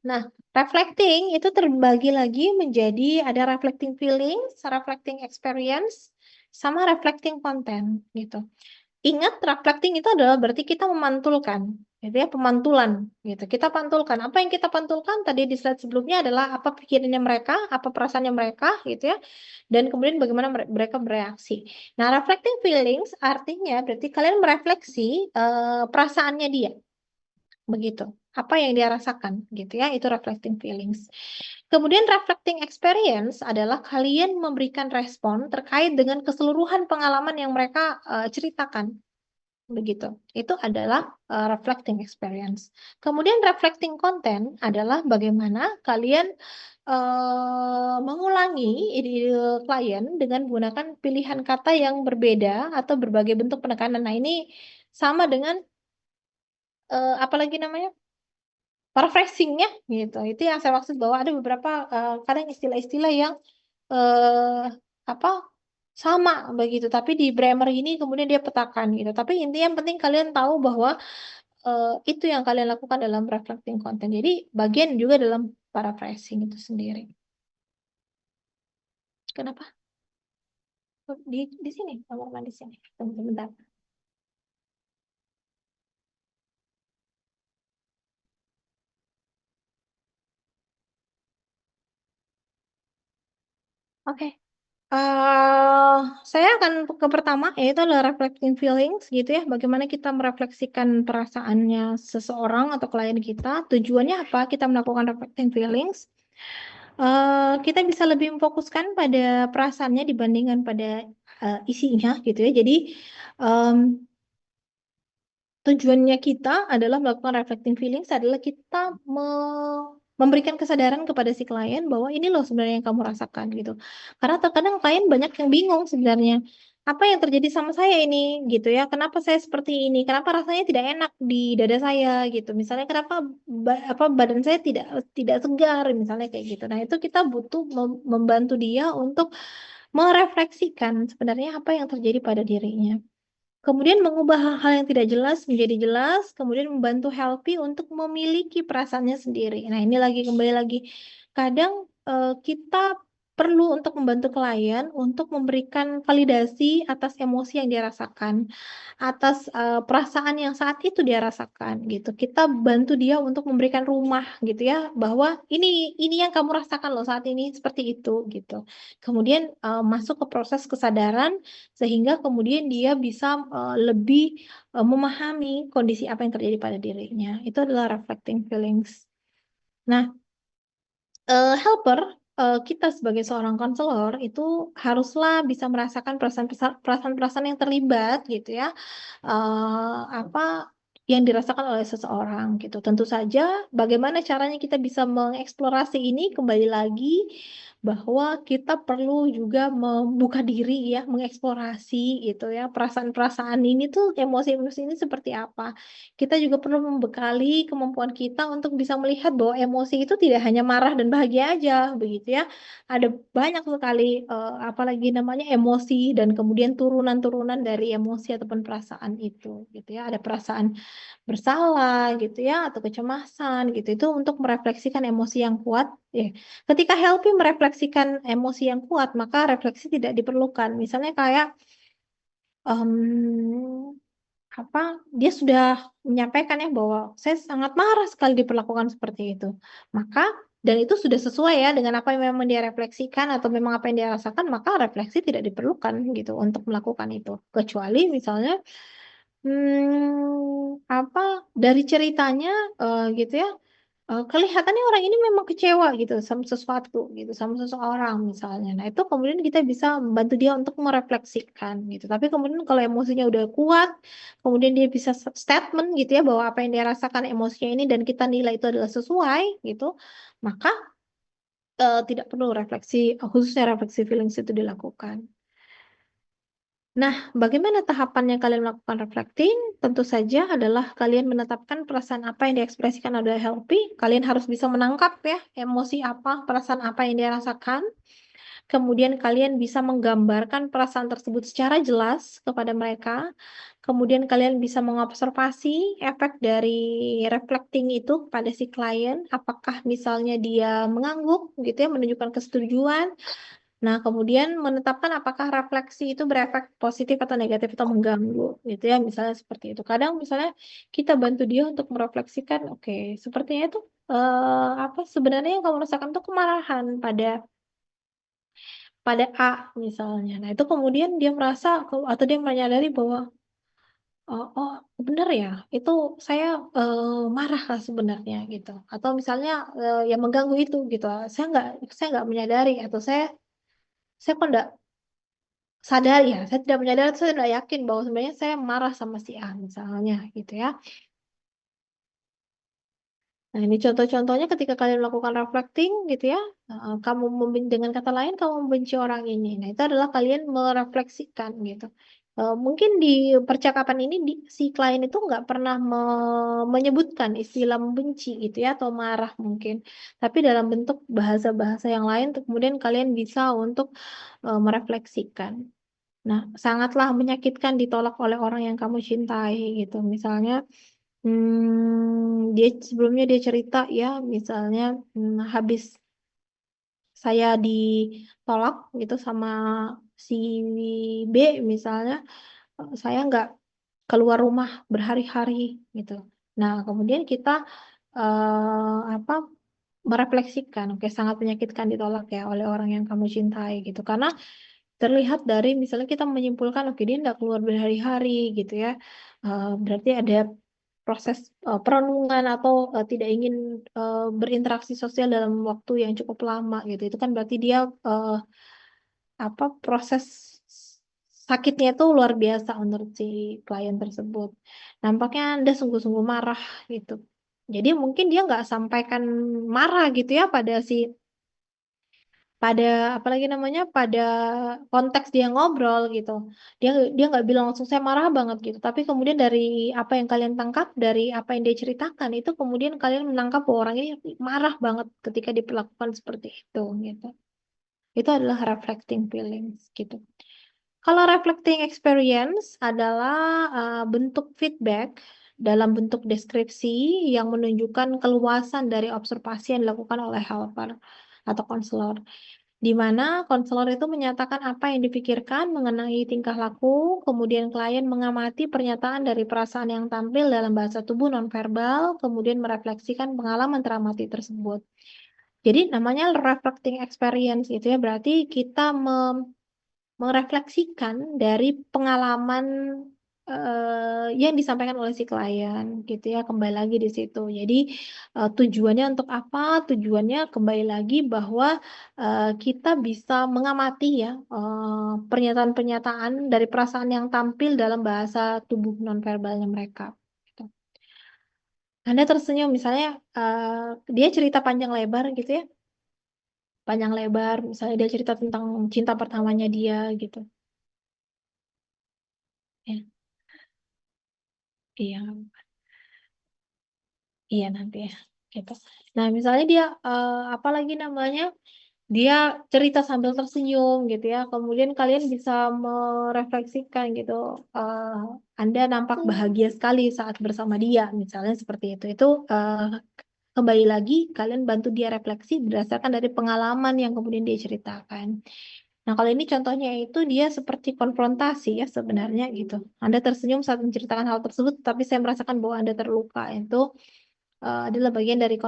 Nah, reflecting itu terbagi lagi menjadi ada reflecting feelings, reflecting experience, sama reflecting content gitu. Ingat, reflecting itu adalah berarti kita memantulkan, gitu ya, pemantulan, gitu. Kita pantulkan. Apa yang kita pantulkan tadi di slide sebelumnya adalah apa pikirannya mereka, apa perasaannya mereka, gitu ya, dan kemudian bagaimana mereka bereaksi. Nah, reflecting feelings artinya berarti kalian merefleksi perasaannya dia, begitu. Apa yang dia rasakan, gitu ya, itu reflecting feelings. Kemudian reflecting experience adalah kalian memberikan respon terkait dengan keseluruhan pengalaman yang mereka ceritakan begitu. Itu adalah reflecting experience. Kemudian reflecting content adalah bagaimana kalian mengulangi ide klien dengan menggunakan pilihan kata yang berbeda atau berbagai bentuk penekanan. Nah, ini sama dengan apalagi namanya? Paraphrasing-nya gitu. Itu yang saya maksud bahwa ada beberapa kadang istilah-istilah yang eh apa sama begitu tapi di Bremer ini kemudian dia petakan gitu tapi intinya yang penting kalian tahu bahwa itu yang kalian lakukan dalam reflecting content jadi bagian juga dalam paraphrasing itu sendiri kenapa di sini teman-teman di sini tunggu sebentar oke. Saya akan ke pertama, yaitu adalah reflecting feelings, gitu ya. Bagaimana kita merefleksikan perasaannya seseorang atau klien kita. Tujuannya apa? Kita melakukan reflecting feelings. Kita bisa lebih memfokuskan pada perasaannya dibandingkan pada isinya, gitu ya. Jadi, em, tujuannya kita adalah melakukan reflecting feelings adalah kita memberikan kesadaran kepada si klien bahwa ini loh sebenarnya yang kamu rasakan gitu. Karena terkadang klien banyak yang bingung sebenarnya. apa yang terjadi sama saya ini gitu ya, kenapa saya seperti ini, kenapa rasanya tidak enak di dada saya gitu, misalnya kenapa apa badan saya tidak tidak segar misalnya kayak gitu. Nah itu kita butuh membantu dia untuk merefleksikan sebenarnya apa yang terjadi pada dirinya. Kemudian mengubah hal-hal yang tidak jelas menjadi jelas, kemudian membantu healthy untuk memiliki perasaannya sendiri. Nah, ini lagi kembali lagi. Kadang kita perlu untuk membantu klien untuk memberikan validasi atas emosi yang dia rasakan, atas perasaan yang saat itu dia rasakan gitu. Kita bantu dia untuk memberikan rumah gitu ya, bahwa ini yang kamu rasakan loh saat ini seperti itu gitu. Kemudian masuk ke proses kesadaran sehingga kemudian dia bisa lebih memahami kondisi apa yang terjadi pada dirinya. Itu adalah reflecting feelings. Nah, helper kita sebagai seorang konselor itu haruslah bisa merasakan perasaan-perasaan yang terlibat gitu ya, apa yang dirasakan oleh seseorang gitu. Tentu saja bagaimana caranya kita bisa mengeksplorasi ini, kembali lagi bahwa kita perlu juga membuka diri ya, mengeksplorasi gitu ya, perasaan-perasaan ini tuh, emosi-emosi ini seperti apa. Kita juga perlu membekali kemampuan kita untuk bisa melihat bahwa emosi itu tidak hanya marah dan bahagia aja, begitu ya. Ada banyak sekali apalagi namanya emosi dan kemudian turunan-turunan dari emosi ataupun perasaan itu, gitu ya. Ada perasaan bersalah gitu ya atau kecemasan gitu. Itu untuk merefleksikan emosi yang kuat ya. Ketika healthy merefleksikan emosi yang kuat, maka refleksi tidak diperlukan. Misalnya kayak apa dia sudah menyampaikan ya bahwa saya sangat marah sekali diperlakukan seperti itu. Maka dan itu sudah sesuai ya dengan apa yang memang dia refleksikan atau memang apa yang dia rasakan, maka refleksi tidak diperlukan gitu untuk melakukan itu. Kecuali misalnya apa dari ceritanya gitu ya, kelihatannya orang ini memang kecewa gitu sama sesuatu gitu, sama seseorang misalnya. Nah, itu kemudian kita bisa membantu dia untuk merefleksikan gitu. Tapi kemudian kalau emosinya udah kuat, kemudian dia bisa statement gitu ya bahwa apa yang dia rasakan emosinya ini dan kita nilai itu adalah sesuai gitu, maka tidak perlu refleksi, khususnya refleksi feelings itu dilakukan. Nah, bagaimana tahapannya kalian melakukan reflecting? Tentu saja adalah kalian menetapkan perasaan apa yang diekspresikan adalah healthy. Kalian harus bisa menangkap ya emosi apa, perasaan apa yang dia rasakan. Kemudian kalian bisa menggambarkan perasaan tersebut secara jelas kepada mereka. Kemudian kalian bisa mengobservasi efek dari reflecting itu pada si klien. Apakah misalnya dia mengangguk gitu ya, menunjukkan kesetujuan. Nah, kemudian menetapkan apakah refleksi itu berefek positif atau negatif atau mengganggu, gitu ya, misalnya seperti itu. Kadang misalnya kita bantu dia untuk merefleksikan, oke, sepertinya itu apa sebenarnya yang kamu rasakan itu kemarahan pada pada A misalnya. Nah, itu kemudian dia merasa atau dia menyadari bahwa oh, oh benar ya, itu saya marah lah sebenarnya gitu. Atau misalnya yang mengganggu itu gitu. Saya nggak menyadari atau saya kok nggak sadar ya, saya tidak menyadari, saya tidak yakin bahwa sebenarnya saya marah sama si A misalnya gitu ya. Nah, ini contoh-contohnya ketika kalian melakukan reflecting gitu ya, kamu dengan kata lain kamu membenci orang ini. Nah, itu adalah kalian merefleksikan gitu. Mungkin di percakapan ini si klien itu nggak pernah menyebutkan istilah membenci gitu ya atau marah mungkin, tapi dalam bentuk bahasa-bahasa yang lain, kemudian kalian bisa untuk merefleksikan. Nah, sangatlah menyakitkan ditolak oleh orang yang kamu cintai gitu. Misalnya, dia sebelumnya dia cerita ya, misalnya habis saya ditolak gitu sama si B misalnya, saya nggak keluar rumah berhari-hari gitu. Nah, kemudian kita apa merefleksikan, oke sangat menyakitkan ditolak ya oleh orang yang kamu cintai gitu. Karena terlihat dari misalnya kita menyimpulkan oke dia nggak keluar berhari-hari gitu ya. Berarti ada proses perenungan atau tidak ingin berinteraksi sosial dalam waktu yang cukup lama gitu. Itu kan berarti dia apa proses sakitnya itu luar biasa menurut si klien tersebut. Nampaknya Anda sungguh-sungguh marah gitu. Jadi mungkin dia nggak sampaikan marah gitu ya pada si apalagi namanya, pada konteks dia ngobrol gitu. Dia nggak bilang langsung saya marah banget gitu, tapi kemudian dari apa yang kalian tangkap, dari apa yang dia ceritakan itu kemudian kalian menangkap bahwa orang ini marah banget ketika diperlakukan seperti itu gitu. Itu adalah reflecting feelings gitu. Kalau reflecting experience adalah bentuk feedback dalam bentuk deskripsi yang menunjukkan keluasan dari observasi yang dilakukan oleh helper atau konselor, di mana konselor itu menyatakan apa yang dipikirkan mengenai tingkah laku, kemudian klien mengamati pernyataan dari perasaan yang tampil dalam bahasa tubuh nonverbal, kemudian merefleksikan pengalaman teramati tersebut. Jadi namanya reflecting experience gitu ya, berarti kita merefleksikan dari pengalaman yang disampaikan oleh si klien gitu ya, kembali lagi di situ. Jadi tujuannya untuk apa? Tujuannya kembali lagi bahwa kita bisa mengamati ya pernyataan-pernyataan dari perasaan yang tampil dalam bahasa tubuh nonverbalnya mereka. Gitu. Anda tersenyum misalnya dia cerita panjang lebar gitu ya, panjang lebar misalnya dia cerita tentang cinta pertamanya dia gitu. Ya, iya. Iya nanti ya gitu. Nah misalnya dia apa lagi namanya, dia cerita sambil tersenyum gitu ya. Kemudian kalian bisa merefleksikan gitu. eh, Anda nampak bahagia sekali saat bersama dia, misalnya seperti itu. Itu kembali lagi kalian bantu dia refleksi berdasarkan dari pengalaman yang kemudian dia ceritakan. Nah kalau ini contohnya itu dia seperti konfrontasi ya sebenarnya gitu. Anda tersenyum saat menceritakan hal tersebut, tapi saya merasakan bahwa Anda terluka. Itu adalah bagian dari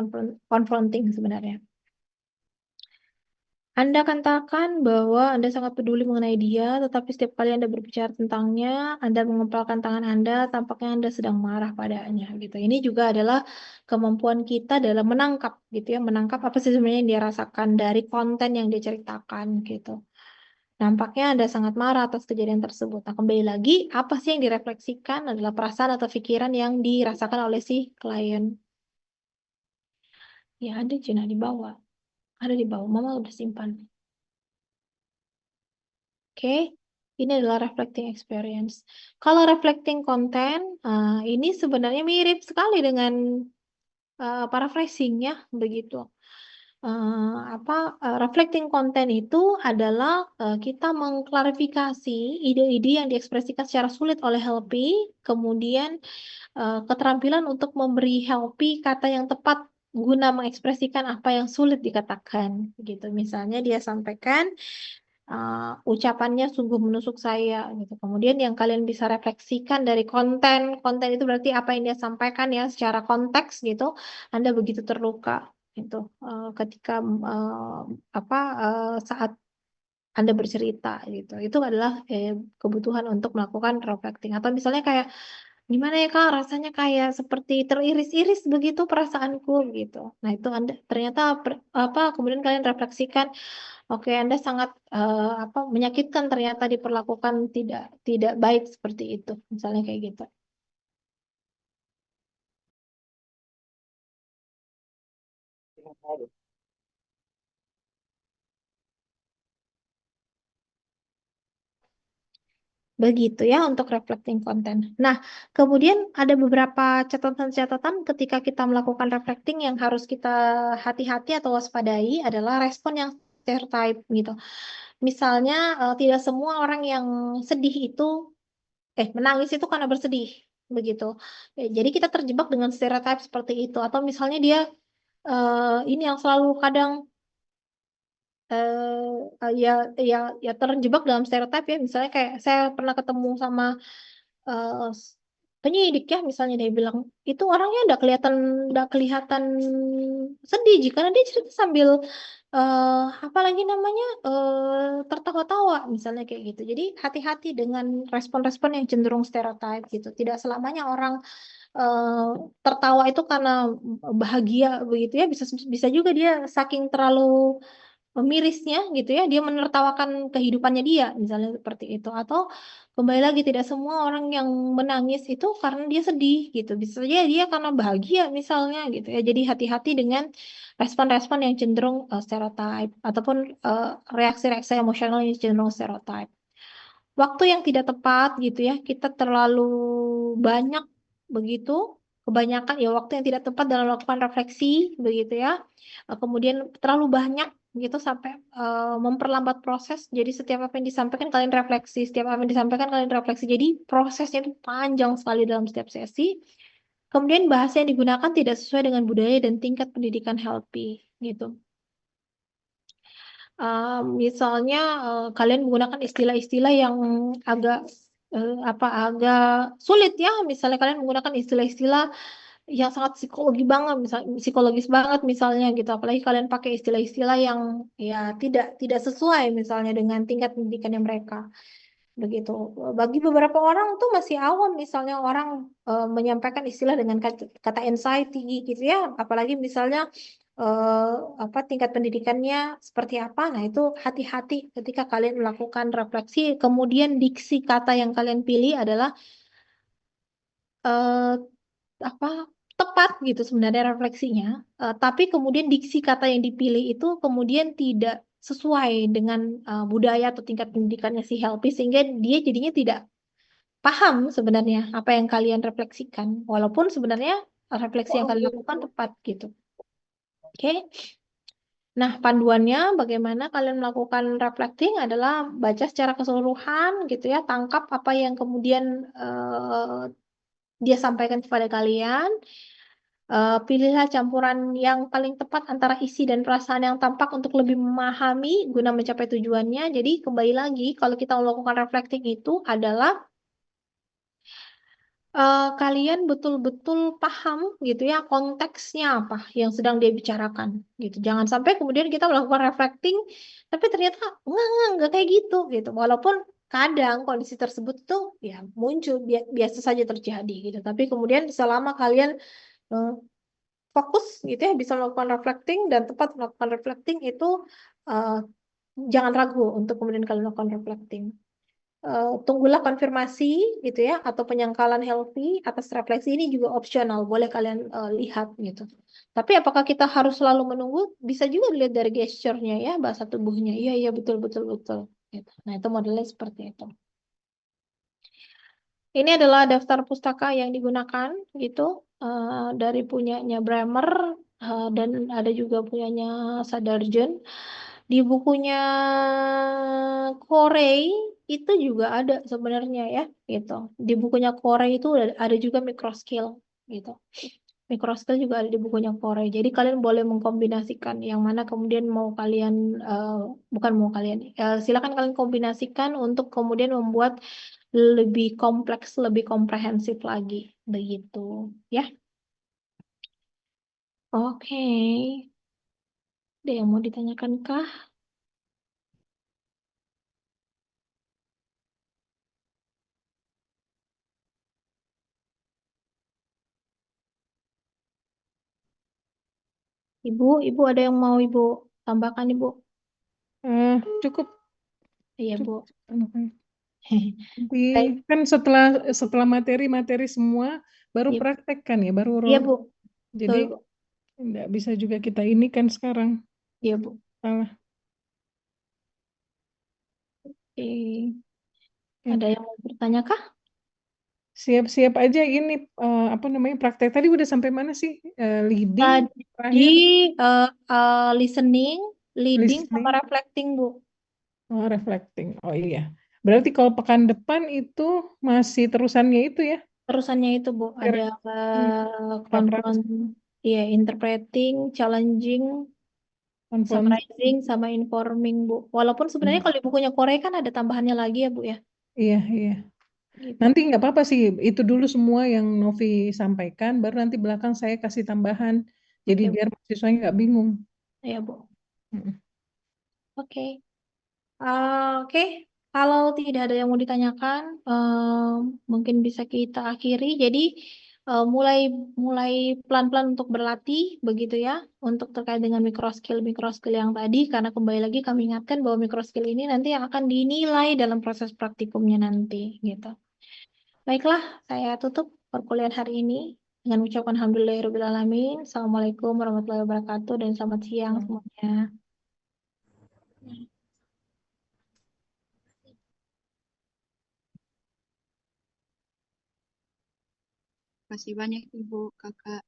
confronting sebenarnya. Anda katakan bahwa Anda sangat peduli mengenai dia, tetapi setiap kali Anda berbicara tentangnya, Anda mengepalkan tangan Anda, tampaknya Anda sedang marah padanya, gitu. Ini juga adalah kemampuan kita dalam menangkap, gitu ya, menangkap apa sih sebenarnya yang dia rasakan dari konten yang dia ceritakan, gitu. Nampaknya Anda sangat marah atas kejadian tersebut. Nah, kembali lagi, apa sih yang direfleksikan adalah perasaan atau pikiran yang dirasakan oleh si klien. Ya, ada Cina di bawah. Ada di bawah, Mama udah simpan. Oke, ini adalah reflecting experience. Kalau reflecting content, ini sebenarnya mirip sekali dengan paraphrasing ya, begitu. Reflecting content itu adalah kita mengklarifikasi ide-ide yang diekspresikan secara sulit oleh Helpy, kemudian keterampilan untuk memberi Helpy kata yang tepat guna mengekspresikan apa yang sulit dikatakan, gitu. Misalnya dia sampaikan ucapannya sungguh menusuk saya gitu. Kemudian yang kalian bisa refleksikan dari konten itu berarti apa yang dia sampaikan ya secara konteks gitu. Anda begitu terluka itu ketika saat Anda bercerita gitu. Itu adalah kebutuhan untuk melakukan reflecting atau misalnya kayak gimana ya Kak rasanya kayak seperti teriris-iris begitu perasaanku gitu. Nah, itu Anda ternyata kemudian kalian refleksikan. Oke, Anda sangat menyakitkan ternyata diperlakukan tidak tidak baik seperti itu, misalnya kayak gitu. Begitu ya untuk reflecting konten. Nah, kemudian ada beberapa catatan-catatan ketika kita melakukan reflecting yang harus kita hati-hati atau waspadai adalah respon yang stereotype gitu. Misalnya tidak semua orang yang sedih itu menangis itu karena bersedih begitu. Jadi kita terjebak dengan stereotype seperti itu atau misalnya dia ini yang selalu kadang ya ya ya terjebak dalam stereotip ya misalnya kayak saya pernah ketemu sama eh, penyidik ya misalnya dia bilang itu orangnya udah kelihatan sedih jika dia cerita sambil apa lagi namanya tertawa-tawa misalnya kayak gitu jadi hati-hati dengan respon-respon yang cenderung stereotip gitu tidak selamanya orang eh, tertawa itu karena bahagia begitu ya bisa bisa juga dia saking terlalu mirisnya gitu ya, dia menertawakan kehidupannya dia, misalnya seperti itu. Atau kembali lagi, tidak semua orang yang menangis itu karena dia sedih gitu. Bisa saja dia karena bahagia misalnya gitu ya. Jadi hati-hati dengan respon-respon yang cenderung stereotype ataupun reaksi-reaksi emosional yang cenderung stereotype. Waktu yang tidak tepat gitu ya, kita terlalu banyak begitu, kebanyakan ya waktu yang tidak tepat dalam melakukan refleksi begitu ya. Kemudian terlalu banyak gitu sampai memperlambat proses. Jadi setiap apa yang disampaikan kalian refleksi, setiap apa yang disampaikan kalian refleksi. Jadi prosesnya itu panjang sekali dalam setiap sesi. Kemudian bahasa yang digunakan tidak sesuai dengan budaya dan tingkat pendidikan healthy gitu. Misalnya kalian menggunakan istilah-istilah yang agak agak sulit ya. Misalnya kalian menggunakan istilah-istilah yang sangat psikologis banget misalnya gitu. Apalagi kalian pakai istilah-istilah yang ya tidak sesuai misalnya dengan tingkat pendidikannya mereka. Begitu. Bagi beberapa orang tuh masih awam misalnya orang menyampaikan istilah dengan kata anxiety gitu ya, apalagi misalnya eh, tingkat pendidikannya seperti apa. Nah, itu hati-hati ketika kalian melakukan refleksi, kemudian diksi kata yang kalian pilih adalah eh, apa tepat gitu sebenarnya refleksinya. Tapi kemudian diksi kata yang dipilih itu kemudian tidak sesuai dengan budaya atau tingkat pendidikannya si Helpi, sehingga dia jadinya tidak paham sebenarnya apa yang kalian refleksikan, walaupun sebenarnya refleksi yang kalian lakukan tepat gitu. Oke. Nah, panduannya bagaimana kalian melakukan reflecting adalah baca secara keseluruhan gitu ya, tangkap apa yang kemudian dia sampaikan kepada kalian. Pilihlah campuran yang paling tepat antara isi dan perasaan yang tampak untuk lebih memahami guna mencapai tujuannya. Jadi kembali lagi, kalau kita melakukan reflecting itu adalah kalian betul-betul paham gitu ya konteksnya apa yang sedang dia bicarakan gitu. Jangan sampai kemudian kita melakukan reflecting tapi ternyata enggak kayak gitu. Walaupun kadang kondisi tersebut tuh ya muncul biasa saja terjadi gitu. Tapi kemudian selama kalian eh, fokus gitu ya bisa melakukan reflecting dan tepat melakukan reflecting itu eh, jangan ragu untuk kemudian kalian melakukan reflecting. Tunggulah konfirmasi gitu ya atau penyangkalan healthy atas refleksi ini juga opsional, boleh kalian lihat gitu. Tapi apakah kita harus selalu menunggu? Bisa juga dilihat dari gesturnya ya, bahasa tubuhnya. Iya iya betul betul betul. Gitu. Nah itu modelnya seperti itu. Ini adalah daftar pustaka yang digunakan gitu dari punyanya Bremer dan ada juga punyanya Sadarjen. Di bukunya Corey itu juga ada sebenarnya ya gitu. Di bukunya Corey itu ada juga microskill gitu. Microskill juga ada di bukunya Corey. Jadi kalian boleh mengkombinasikan yang mana kemudian mau kalian bukan mau kalian silakan kalian kombinasikan untuk kemudian membuat lebih kompleks, lebih komprehensif lagi begitu ya. Oke. Ada yang mau ditanyakan kah? Ibu ada yang mau Ibu tambahkan Ibu? Cukup, Iya Bu. cukup. Nanti Baik. kan setelah materi-materi semua baru Iya, praktek kan ya, baru iya Bu. jadi Betul Bu. nggak bisa juga kita ini kan sekarang Iya Bu. salah. Oke. Oke. Ada yang mau bertanya kah? Siap-siap aja ini apa namanya praktek tadi udah sampai mana sih? Leading Tadi terakhir, eh, listening, leading, sama listening, reflecting Bu. reflecting. Oh iya. Berarti kalau pekan depan itu masih terusannya itu ya? Terusannya itu Bu, ada Hmm, konfront, iya, interpreting, challenging, konfront. summarizing, sama informing Bu. Walaupun sebenarnya kalau di bukunya Korea kan ada tambahannya lagi ya Bu ya. Iya, iya. Gitu. Nanti nggak apa-apa sih, itu dulu semua yang Novi sampaikan, baru nanti belakang saya kasih tambahan. Jadi Oke Bu. biar mahasiswanya nggak bingung. Iya Bu. Mm-mm. Oke. Oke. Kalau tidak ada yang mau ditanyakan, mungkin bisa kita akhiri. Jadi mulai mulai pelan-pelan untuk berlatih begitu ya untuk terkait dengan mikro skill yang tadi karena kembali lagi kami ingatkan bahwa mikro skill ini nanti yang akan dinilai dalam proses praktikumnya nanti gitu. Baiklah, saya tutup perkuliahan hari ini dengan mengucapkan alhamdulillahirobbilalamin. Assalamualaikum warahmatullahi wabarakatuh dan selamat siang semuanya. Terima kasih banyak Ibu, Kakak.